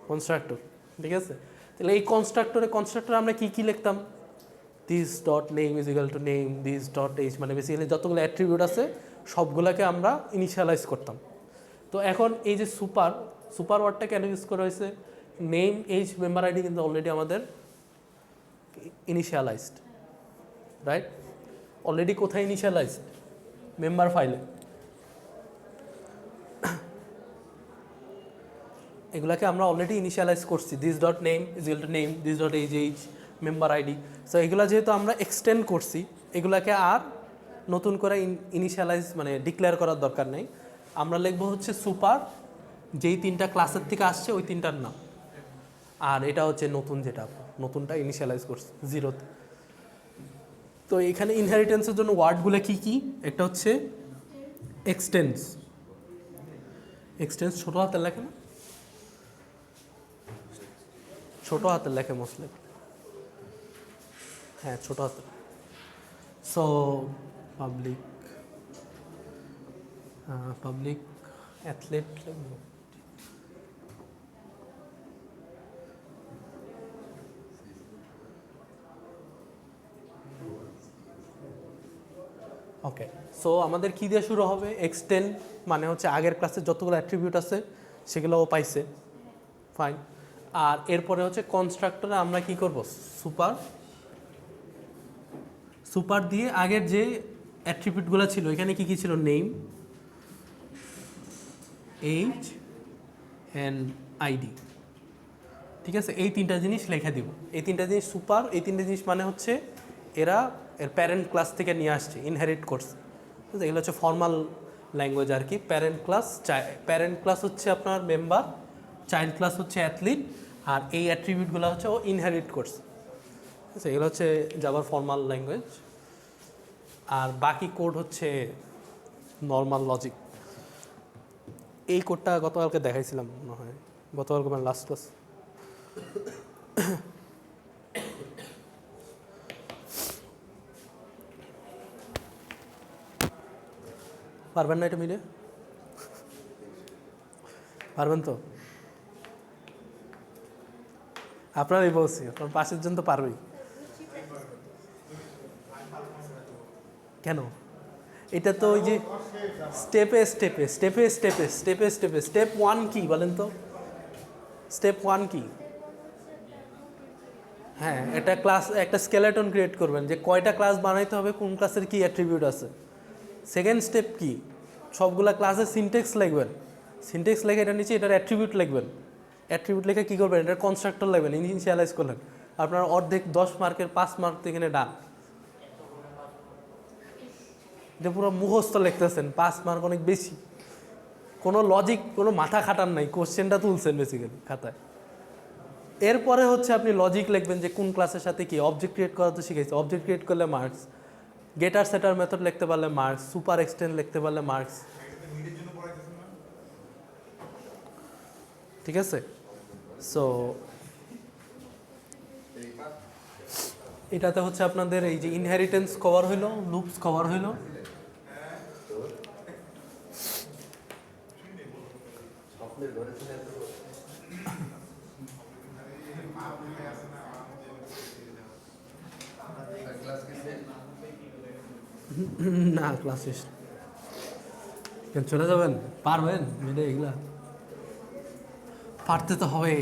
কনস্ট্রাক্টর, ঠিক আছে। তাহলে এই কনস্ট্রাক্টরে আমরা কী কী লিখতাম, this dot name is equal to name, this dot age, মানে বেসিক্যালি যতগুলো অ্যাট্রিবিউট আছে সবগুলোকে আমরা ইনিশিয়ালাইজ করতাম। তো এখন এই যে সুপার ওয়ার্ডটা কেন ইউজ করা হয়েছে, নেম এইজ মেম্বার আইডি কিন্তু অলরেডি আমাদের ইনিশিয়ালাইজড, রাইট, অলরেডি কোথায় ইনিশিয়ালাইজড, মেম্বার ফাইলে। এগুলাকে আমরা অলরেডি ইনিশিয়ালাইজ করছি, this dot name is equal to name, this dot age member ID. So এগুলো যেহেতু আমরা এক্সটেন্ড করছি, এগুলাকে আর নতুন করে ইনিশিয়ালাইজ মানে ডিক্লেয়ার করার দরকার নেই। আমরা লিখবো হচ্ছে সুপার, যেই তিনটা ক্লাসের থেকে আসছে ওই তিনটার নাম, আর এটা হচ্ছে নতুন, যেটা নতুনটা ইনিশিয়ালাইজ করছে জিরোতে। তো এখানে ইনহেরিটেন্সের জন্য ওয়ার্ডগুলো কি কি, একটা হচ্ছে এক্সটেন্স, ছোটো হাতের লেখে না, ছোটো হাতের লেখে মোস্টলি, হ্যাঁ ছোটো হাতের। সো পাবলিক অ্যাথলেট লিখব, ওকে। সো আমাদের কী দিয়ে শুরু হবে, এক্সটেন্ড মানে হচ্ছে আগের ক্লাসে যতগুলো অ্যাট্রিবিউট আছে সেগুলোও পাইছে, ফাইন। আর এরপরে হচ্ছে কনস্ট্রাক্টরে আমরা কি করব, সুপার দিয়ে আগের যে অ্যাট্রিবিউটগুলো ছিল, এখানে কি কি ছিল, নেম, এইজ অ্যান্ড আইডি, ঠিক আছে। এই তিনটা জিনিস লেখা দিব, এই তিনটা জিনিস সুপার, এই তিনটা জিনিস মানে হচ্ছে এর প্যারেন্ট ক্লাস থেকে নিয়ে আসছে, ইনহেরিট করছে, এগুলো হচ্ছে ফর্মাল ল্যাঙ্গুয়েজ আর কি। প্যারেন্ট ক্লাস হচ্ছে আপনার মেম্বার, চাইল্ড ক্লাস হচ্ছে অ্যাথলিট, আর এই অ্যাট্রিবিউটগুলো হচ্ছে ও ইনহেরিট করছে, ঠিক আছে। এগুলো হচ্ছে জাভার ফর্মাল ল্যাঙ্গুয়েজ, আর বাকি কোড হচ্ছে নর্মাল লজিক। এই কোডটা গতকালকে দেখাইছিলাম মনে হয়, গতকালকে মানে লাস্ট ক্লাস। পারবেন না এটা মিলে, পারবেন তো, আপনারই বলছি, আপনার পাশের জন তো পারবেই। কেন, এটা তো ওই যে স্টেপ 1 কি বলেন তো, স্টেপ 1 কি, হ্যাঁ একটা স্কেলেটন ক্রিয়েট করবেন যে কয়টা ক্লাস বানাইতে হবে, কোন ক্লাসের কি অ্যাট্রিবিউট আছে। সেকেন্ড স্টেপ কি, সবগুলা ক্লাসের সিনটেক্স লিখবেন, সিনটেক্স লিখে এটার নিচে এটার অ্যাট্রিবিউট লিখবেন, অ্যাট্রিবিউট লিখে কী করবেন, এটার কনস্ট্রাক্টর লিখবেন, ইনিশিয়ালাইজ করলেন, আপনার অর্ধেক 10 মার্কের 5 মার্ক এখানে ডান। এটা পুরো মুখস্থ লিখতেছেন, 5 মার্ক অনেক বেশি, কোনো লজিক, কোনো মাথা খাটান নাই, কোশ্চেনটা তুলছেন বেসিক্যালি খাতায়। এরপরে হচ্ছে আপনি লজিক লিখবেন যে কোন ক্লাসের সাথে কি অবজেক্ট ক্রিয়েট করা তো শিখেছি, অবজেক্ট ক্রিয়েট করলে মার্কস, গেটার সেটার মেথড লিখতে পারলে মার্কস, সুপার এক্সটেন্ড লিখতে পারলে মার্কস, ঠিক আছে। সো এটাতে হচ্ছে আপনাদের এই যে ইনহেরিটেন্স কভার হইলো, লুপস কভার হইলো, না ক্লাস শেষ, চলে যাবেন, পারবেন মিলে, এগুলা পারতে তো হবে।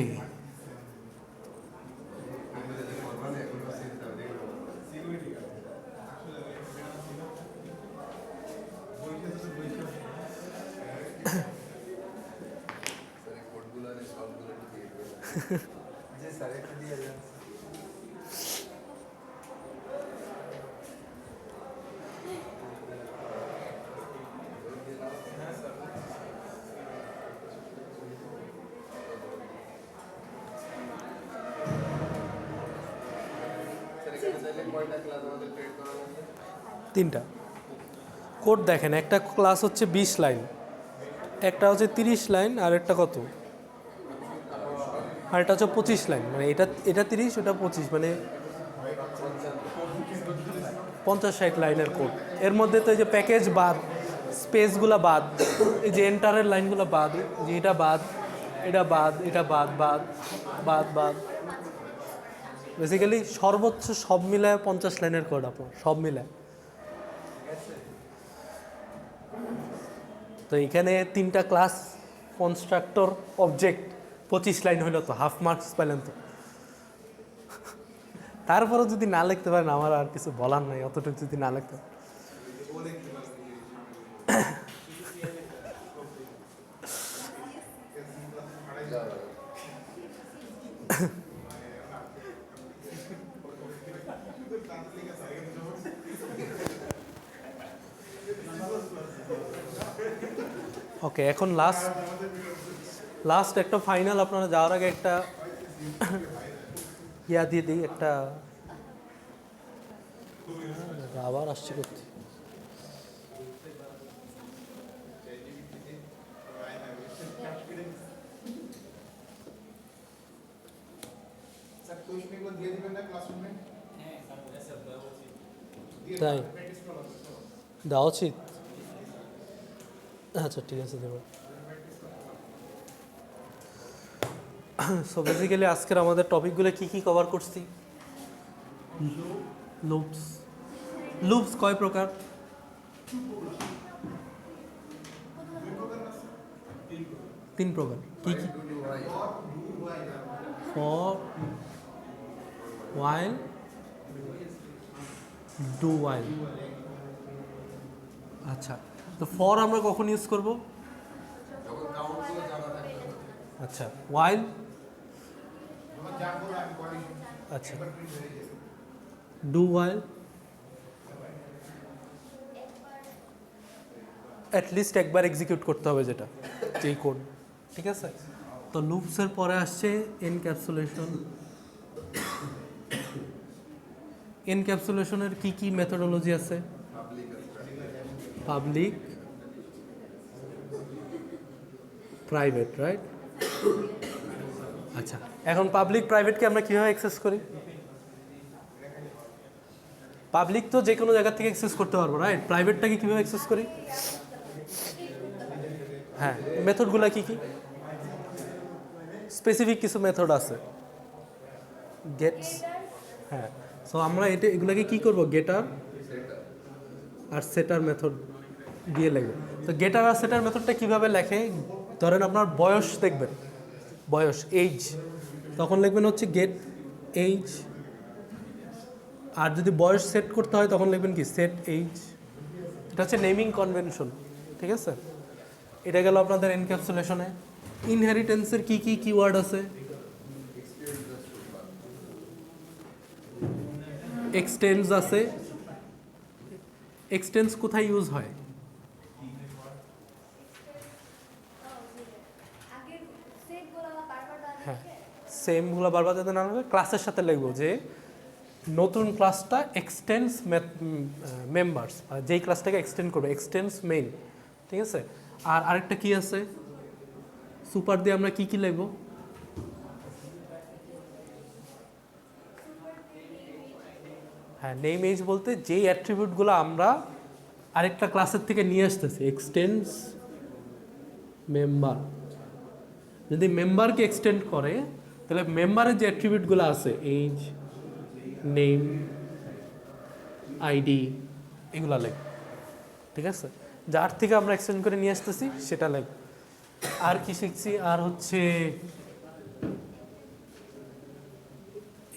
তাহলে কয়টা ক্লাস আমাদের ক্রিয়েট করা লাগবে? 3টা কোড দেখেন, একটা ক্লাস হচ্ছে 20 লাইন, একটা হচ্ছে 30 লাইন, আর একটা কত, আর এটা হচ্ছে 25 লাইন, মানে এটা এটা 30, ওটা 25, মানে 50-60 লাইনের কোড। এর মধ্যে তো এই যে প্যাকেজ বাদ, স্পেসগুলো বাদ, এই যে এন্টারের লাইনগুলো বাদ, যে এটা বাদ, এটা বাদ, এটা বাদ, বাদ বাদ বাদ, বেসিক্যালি সর্বোচ্চ সব মিলায় 50 লাইনের কোড আপনার, সব মিলায়। তো এখানে 3টা ক্লাস, কনস্ট্রাক্টর, অবজেক্ট, 25 লাইন হইলো, তো হাফ মার্কস পেলেন তো। তারপরে যদি না লিখতে পারেন আমার আর কিছু বলার নাই, অতটুকু যদি না লিখতে পারেন। ওকে, এখন লাস্ট একটা ফাইনাল, আপনারা যাওয়ার আগে একটা ইয়া দিয়ে দিই, একটা আবার আসছে করতে। স্যার কোশ্চেনগুলো দিয়ে দিবেন না ক্লাসরুমে? হ্যাঁ স্যার দেওয়া উচিত। তাই দেওয়া উচিত? আচ্ছা ঠিক আছে, দেবো। সো বেসিক্যালি আজকের আমাদের টপিকগুলো কি কি কভার করছি? লুপস। লুপস কয় প্রকার? তিন প্রকার। কি কি? For, while, do while। আচ্ছা, তো ফর আমরা কখন ইউজ করব? যখন কাউন্টগুলো জানা থাকবে। আচ্ছা, while, যখন জানবো না আমি কন্ডিশন আচ্ছা, একবার প্রিন্ট হয়ে গেছে। do while, অ্যাটলিস্ট একবার এক্সিকিউট করতে হবে, যেটা যেই কোড, ঠিক আছে? তো লুপসের পরে আসছে এনক্যাপসুলেশন। এনক্যাপসুলেশনের কি কি মেথডোলজি আছে? Public, private, right? আচ্ছা, এখন পাবলিক প্রাইভেটকে আমরা কীভাবে অ্যাক্সেস করি? পাবলিক তো যে কোনো জায়গা থেকে অ্যাক্সেস করতে পারবো, রাইট? প্রাইভেটটাকে কীভাবে অ্যাক্সেস করি? হ্যাঁ, মেথডগুলো কি কি? স্পেসিফিক কিছু মেথড আছে, গেটস। হ্যাঁ, সো আমরা এগুলাকে কি করব? গেটার আর সেটার মেথড দিয়ে লিখব। তো গেটার আর সেটার মেথডটা কিভাবে লেখে? ধরেন আপনার বয়স দেখবেন, বয়স, এইজ, তখন লিখবেন হচ্ছে গেট এইজ। আর যদি বয়স সেট করতে হয় তখন লিখবেন কি? Set age. এটা হচ্ছে নেমিং কনভেনশন, ঠিক আছে? এটা গেল আপনাদের এনক্যাপসুলেশনে। ইনহেরিটেন্সের কি কি কিওয়ার্ড আছে? এক্সটেন্স আছে। এক্সটেন্স কোথায় ইউজ হয়? হ্যাঁ, সেমগুলো বারবার যাতে না হবে, ক্লাসের সাথে লিখবো যে নতুন ক্লাসটা এক্সটেন্স মেম্বার্স, যেই ক্লাসটাকে এক্সটেন্ড করবে, এক্সটেন্স মেইন, ঠিক আছে? আর আরেকটা কি আছে? সুপার দিয়ে আমরা কি কি লিখবো? হ্যাঁ, নেম এজ বলতে যেই অ্যাট্রিবিউটগুলো আমরা আরেকটা ক্লাসের থেকে নিয়ে আসতেছি, এক্সটেন্স মেম্বার। যদি মেম্বারকে এক্সটেন্ড করে তাহলে মেম্বারের যে অ্যাট্রিবিউটগুলো আছে, এজ, নেম, আইডি, এগুলো লিখব, ঠিক আছে? যার থেকে আমরা এক্সটেন্ড করে নিয়ে আসতেছি সেটা লিখব। আর কি শিখছি? আর হচ্ছে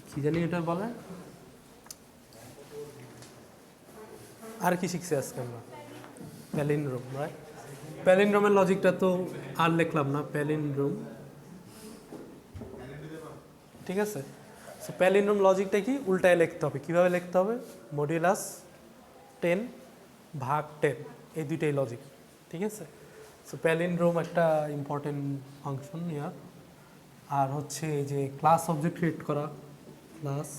কি জানি এটা বলে, আর কি শিখছি আজকে আমরা? Palindrome, right? প্যালিন্ড্রোমের লজিকটা তো আর লিখলাম না, প্যালিন্ড্রোম, ঠিক আছে? সো প্যালিন্ড্রোম লজিকটা কি? উল্টায় লিখতে হবে। কীভাবে লিখতে হবে? মডিউলাস 10 ভাগ 10, এই দুইটাই লজিক, ঠিক আছে? সো প্যালিন্ড্রোম একটা ইম্পর্টেন্ট ফাংশন ইয়ার। আর হচ্ছে এই যে ক্লাস অবজেক্ট ক্রিয়েট করা, ক্লাস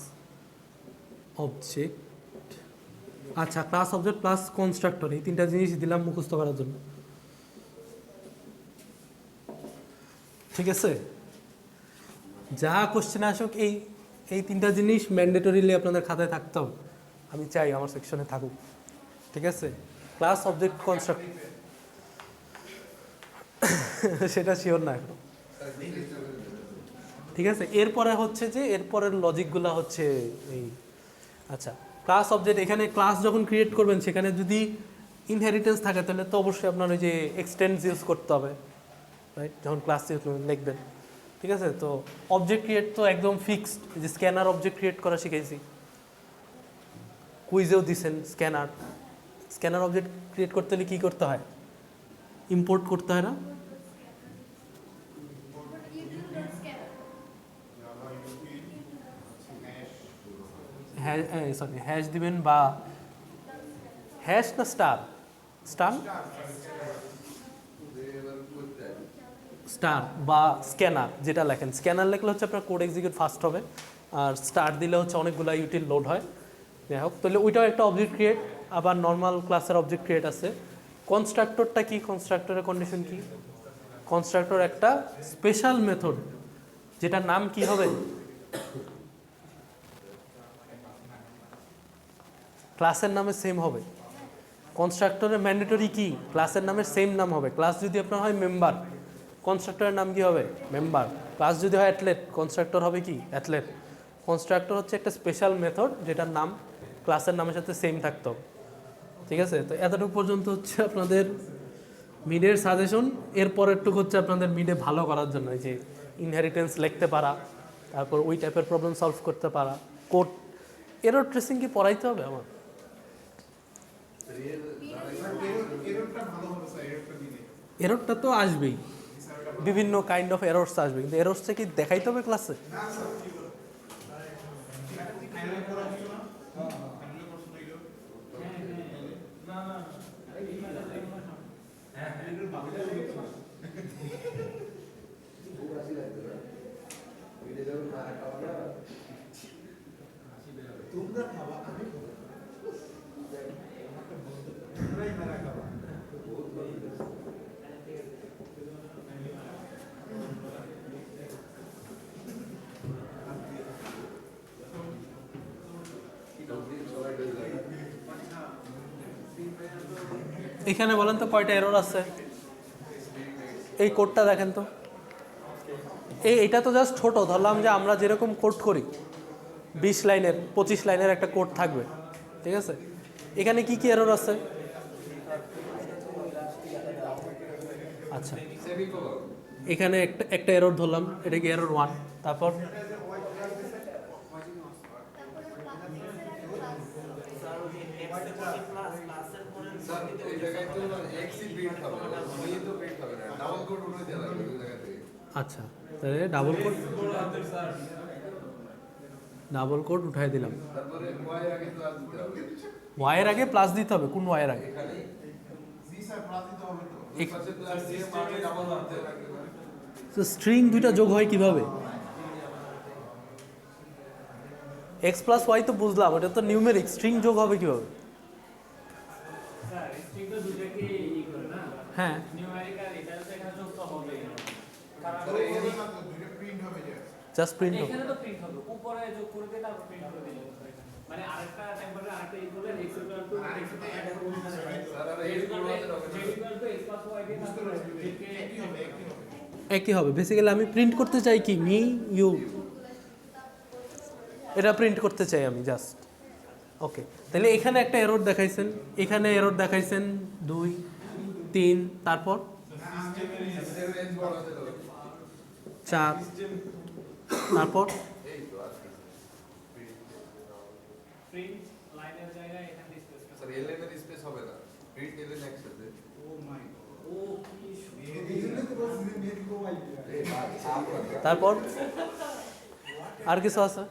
অবজেক্ট, আচ্ছা ক্লাস অবজেক্ট প্লাস কনস্ট্রাক্টর, এই তিনটা জিনিস দিলাম মুখস্থ করার জন্য। ঠিক আছে, যা কোশ্চেন আসুক এই এই তিনটা জিনিস ম্যান্ডেটরিলি আপনাদের খাতায় থাকতে হবে, আমি চাই আমার সেকশনে থাকুক। ঠিক আছে, ক্লাস অবজেক্ট কনস্ট্রাক্ট সেটা শিওর না এখন। ঠিক আছে, এরপরে হচ্ছে যে এরপরের লজিকগুলো হচ্ছে এই, আচ্ছা ক্লাস অবজেক্ট, এখানে ক্লাস যখন ক্রিয়েট করবেন সেখানে যদি ইনহেরিটেন্স থাকে তাহলে তো অবশ্যই আপনার ওই যে এক্সটেন্স ইউজ করতে হবে, রাইট? যখন ক্লাস লিখবেন। ঠিক আছে, তো অবজেক্ট ক্রিয়েট তো একদম ফিক্সড, যে স্ক্যানার অবজেক্ট ক্রিয়েট করা শিখেছি, কুইজেও দিছেন স্ক্যানার। স্ক্যানার অবজেক্ট ক্রিয়েট করতে হলে কী করতে হয়? ইম্পোর্ট করতে হয় না? সরি হ্যাশ দিবেন, বা হ্যাশ না স্টার, স্টার স্টার বা স্ক্যানার যেটা লেখেন। স্ক্যানার লেখলে হচ্ছে আপনার কোড এক্সিকিউট ফাস্ট হবে, আর স্টার দিলে হচ্ছে অনেকগুলো ইউটিল লোড হয়। যাই হোক, তাহলে ওইটাও একটা অবজেক্ট ক্রিয়েট। আবার নর্মাল ক্লাসের অবজেক্ট ক্রিয়েট আছে। কনস্ট্রাক্টরটা কি? কনস্ট্রাক্টরের কন্ডিশন কি? কনস্ট্রাক্টর একটা স্পেশাল মেথড যেটার নাম কি হবে? ক্লাসের নামে সেম হবে। কনস্ট্রাক্টরের ম্যান্ডেটরি কি? ক্লাসের নামের সেম নাম হবে। ক্লাস যদি আপনার হয় মেম্বার, কনস্ট্রাক্টরের নাম কি হবে? মেম্বার। ক্লাস যদি হয় অ্যাথলেট, কনস্ট্রাক্টর হবে কি? অ্যাথলেট। কনস্ট্রাক্টর হচ্ছে একটা স্পেশাল মেথড যেটার নাম ক্লাসের নামের সাথে সেম থাকতো। ঠিক আছে, তো এতটুকু পর্যন্ত হচ্ছে আপনাদের মিডের সাজেশন। এরপরেরটুকু হচ্ছে আপনাদের মিডে ভালো করার জন্য, এই যে ইনহেরিটেন্স লিখতে পারা, তারপর ওই টাইপের প্রবলেম সলভ করতে পারা, কোড এরর ট্রেসিং কি পড়াইতে হবে আমার? এররটা তো আসবেই, বিভিন্ন কাইন্ড অফ এরর্স আসবে, কিন্তু এরর্সটা কি দেখাইতে হবে ক্লাসে? এখানে বলেন তো কয়টা এরর আছে? এই কোডটা দেখেন তো, এটা তো জাস্ট ছোট, ধরলাম যে আমরা যেরকম কোড করি 20 লাইনের 25 লাইনের একটা কোড থাকবে। ঠিক আছে, এখানে কি কি এরর আছে? আচ্ছা, এখানে একটা এরর ধরলাম, এটা কি এরর 1। তারপর আচ্ছা, তাহলে ডাবল কোড উঠাই দিলাম। ওয়াইয়ের আগে প্লাস দিতে হবে? কোন ওয়াইয়ের আগে? স্ট্রিং দুইটা যোগ হয় কিভাবে? এক্স প্লাস ওয়াই তো বুঝলাম, এটা তো নিউমেরিক, স্ট্রিং যোগ হবে কিভাবে? স্যার স্ট্রিং তো দুইটাকে ই করে না, হ্যাঁ, নিউমেরিক্যাল এটা তো এখানে যোগ তো হবে, কারণ জাস্ট প্রিন্ট হবে। এখানে তো প্রিন্ট হবে, উপরে যোগ করে দিয়ে তারপর প্রিন্ট করে দিলে মানে আরেকটা টেম্পোরারি আরেকটা ই করলে x = x + y দিয়ে তারপর একই হবে। বেসিক্যালি আমি প্রিন্ট করতে চাই কি, মি ইউ, এটা প্রিন্ট করতে চাই আমি জাস্ট। ওকে, তাহলে এখানে একটা এরর দেখাইছেন, এখানে এরর দেখাইছেন 2 3, তারপর 4, তারপর প্রিন্ট লাইনের জায়গায় এখানে স্পেস স্যার এলএন এর স্পেস হবে না, প্রিন্ট এলএন একসাথে। ও কি তারপর আর কিছু আছে?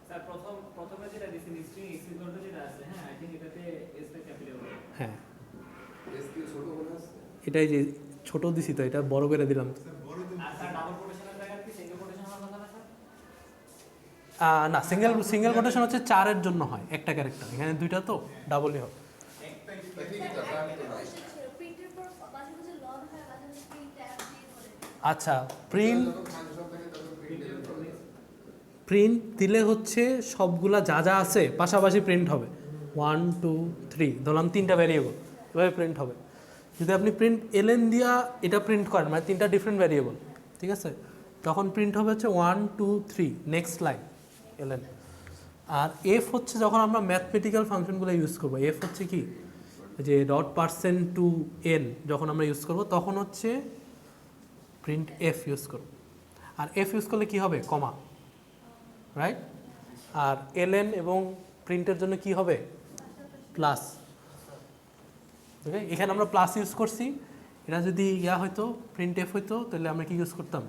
স্যার প্রথমে যেটা দিছেন স্ট্রিং x = যেটা আছে, হ্যাঁ আই থিং এটাতে s টা ক্যাপিটাল হবে। হ্যাঁ, এস কি ছোট মনে আছে? এটাই যে ছোট দিছি তো, এটা বড় করে দিলাম। আর স্যার ডাবল কোটেশনের জায়গায় কি সিঙ্গেল কোটেশন হওয়ার কথা না স্যার? না, সিঙ্গেল কোটেশন হচ্ছে 4-এর জন্য হয়, একটা ক্যারেক্টার, এখানে 2টা তো ডাবলই হবে। আচ্ছা, প্রিন্ট দিলে হচ্ছে সবগুলা যা যা আছে পাশাপাশি প্রিন্ট হবে, 1 2 3 ধরলাম 3টা ভ্যারিয়েবল, এভাবে প্রিন্ট হবে। যদি আপনি প্রিন্ট এলএন দিয়া এটা প্রিন্ট করেন, মানে 3টা ডিফারেন্ট ভ্যারিয়েবল, ঠিক আছে, তখন প্রিন্ট হবে হচ্ছে 1 2 3 নেক্সট লাইন এলএন। আর এফ হচ্ছে যখন আমরা ম্যাথমেটিক্যাল ফাংশনগুলো ইউজ করবো, এফ হচ্ছে কি যে $% টু এন যখন আমরা ইউজ করব তখন হচ্ছে প্রিন্ট এফ ইউজ করব। আর এফ ইউজ করলে কি হবে, কমা, রাইট। আর এলএন এবং প্রিন্টের জন্য কি হবে, প্লাস। ওকে, এখানে আমরা প্লাস ইউজ করছি, এটা যদি ইয়া হয়তো প্রিন্ট এফ হইতো তাহলে আমরা কি ইউজ করতাম,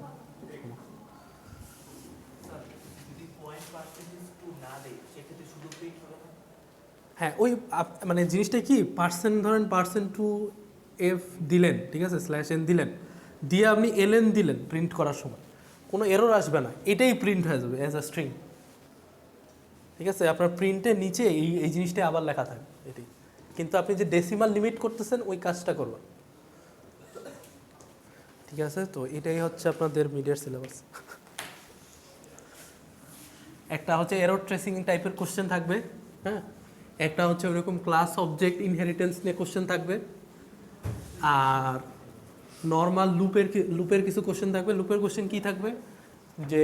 হ্যাঁ ওই মানে জিনিসটা কি পার্সেন্ট, ধরেন %2f দিলেন, ঠিক আছে, /n দিলেন, দিয়ে আপনি ln দিলেন প্রিন্ট করার সময়, কোনো এরর আসবে না, এটাই প্রিন্ট হয়ে যাবে অ্যাজ আ স্ট্রিং, ঠিক আছে। আপনার প্রিন্টের নিচে এই জিনিসটাই আবার লেখা থাকবে, এটাই। কিন্তু আপনি যে ডেসিমাল লিমিট করতেছেন ওই কাজটা করবেন, ঠিক আছে। তো এটাই হচ্ছে আপনাদের মিডিয়ার সিলেবাস। একটা হচ্ছে এরর ট্রেসিং টাইপের কোশ্চেন থাকবে, হ্যাঁ, একটা হচ্ছে ওরকম ক্লাস অবজেক্ট ইনহেরিটেন্স নিয়ে কোশ্চেন থাকবে, আর নর্মাল লুপের কিছু কোশ্চেন থাকবে। লুপের কোশ্চেন কি থাকবে, যে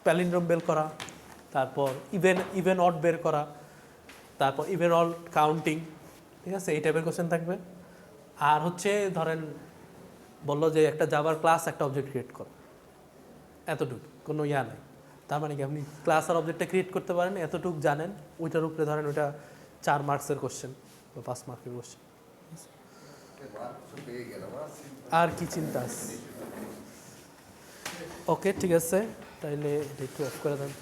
প্যালিন্ড্রোম বের করা, তারপর ইভেন অড বের করা, তারপর ইভেন অড কাউন্টিং, ঠিক আছে, এই টাইপের কোশ্চেন থাকবে। আর হচ্ছে ধরেন বললো যে একটা জাভার ক্লাস একটা অবজেক্ট ক্রিয়েট করো, এতটুকু, কোনো ইয়া নাই। তার মানে কি আপনি ক্লাস আর অবজেক্টটা ক্রিয়েট করতে পারেন, এতটুকু জানেন, ওইটার উপরে ধরেন ওইটা 4 মার্কসের কোশ্চেন বা 5 মার্কের কোশ্চেন, আর কি চিন্তা আছে। ওকে, ঠিক আছে, তাইলে এটা একটু অফ করে দেন।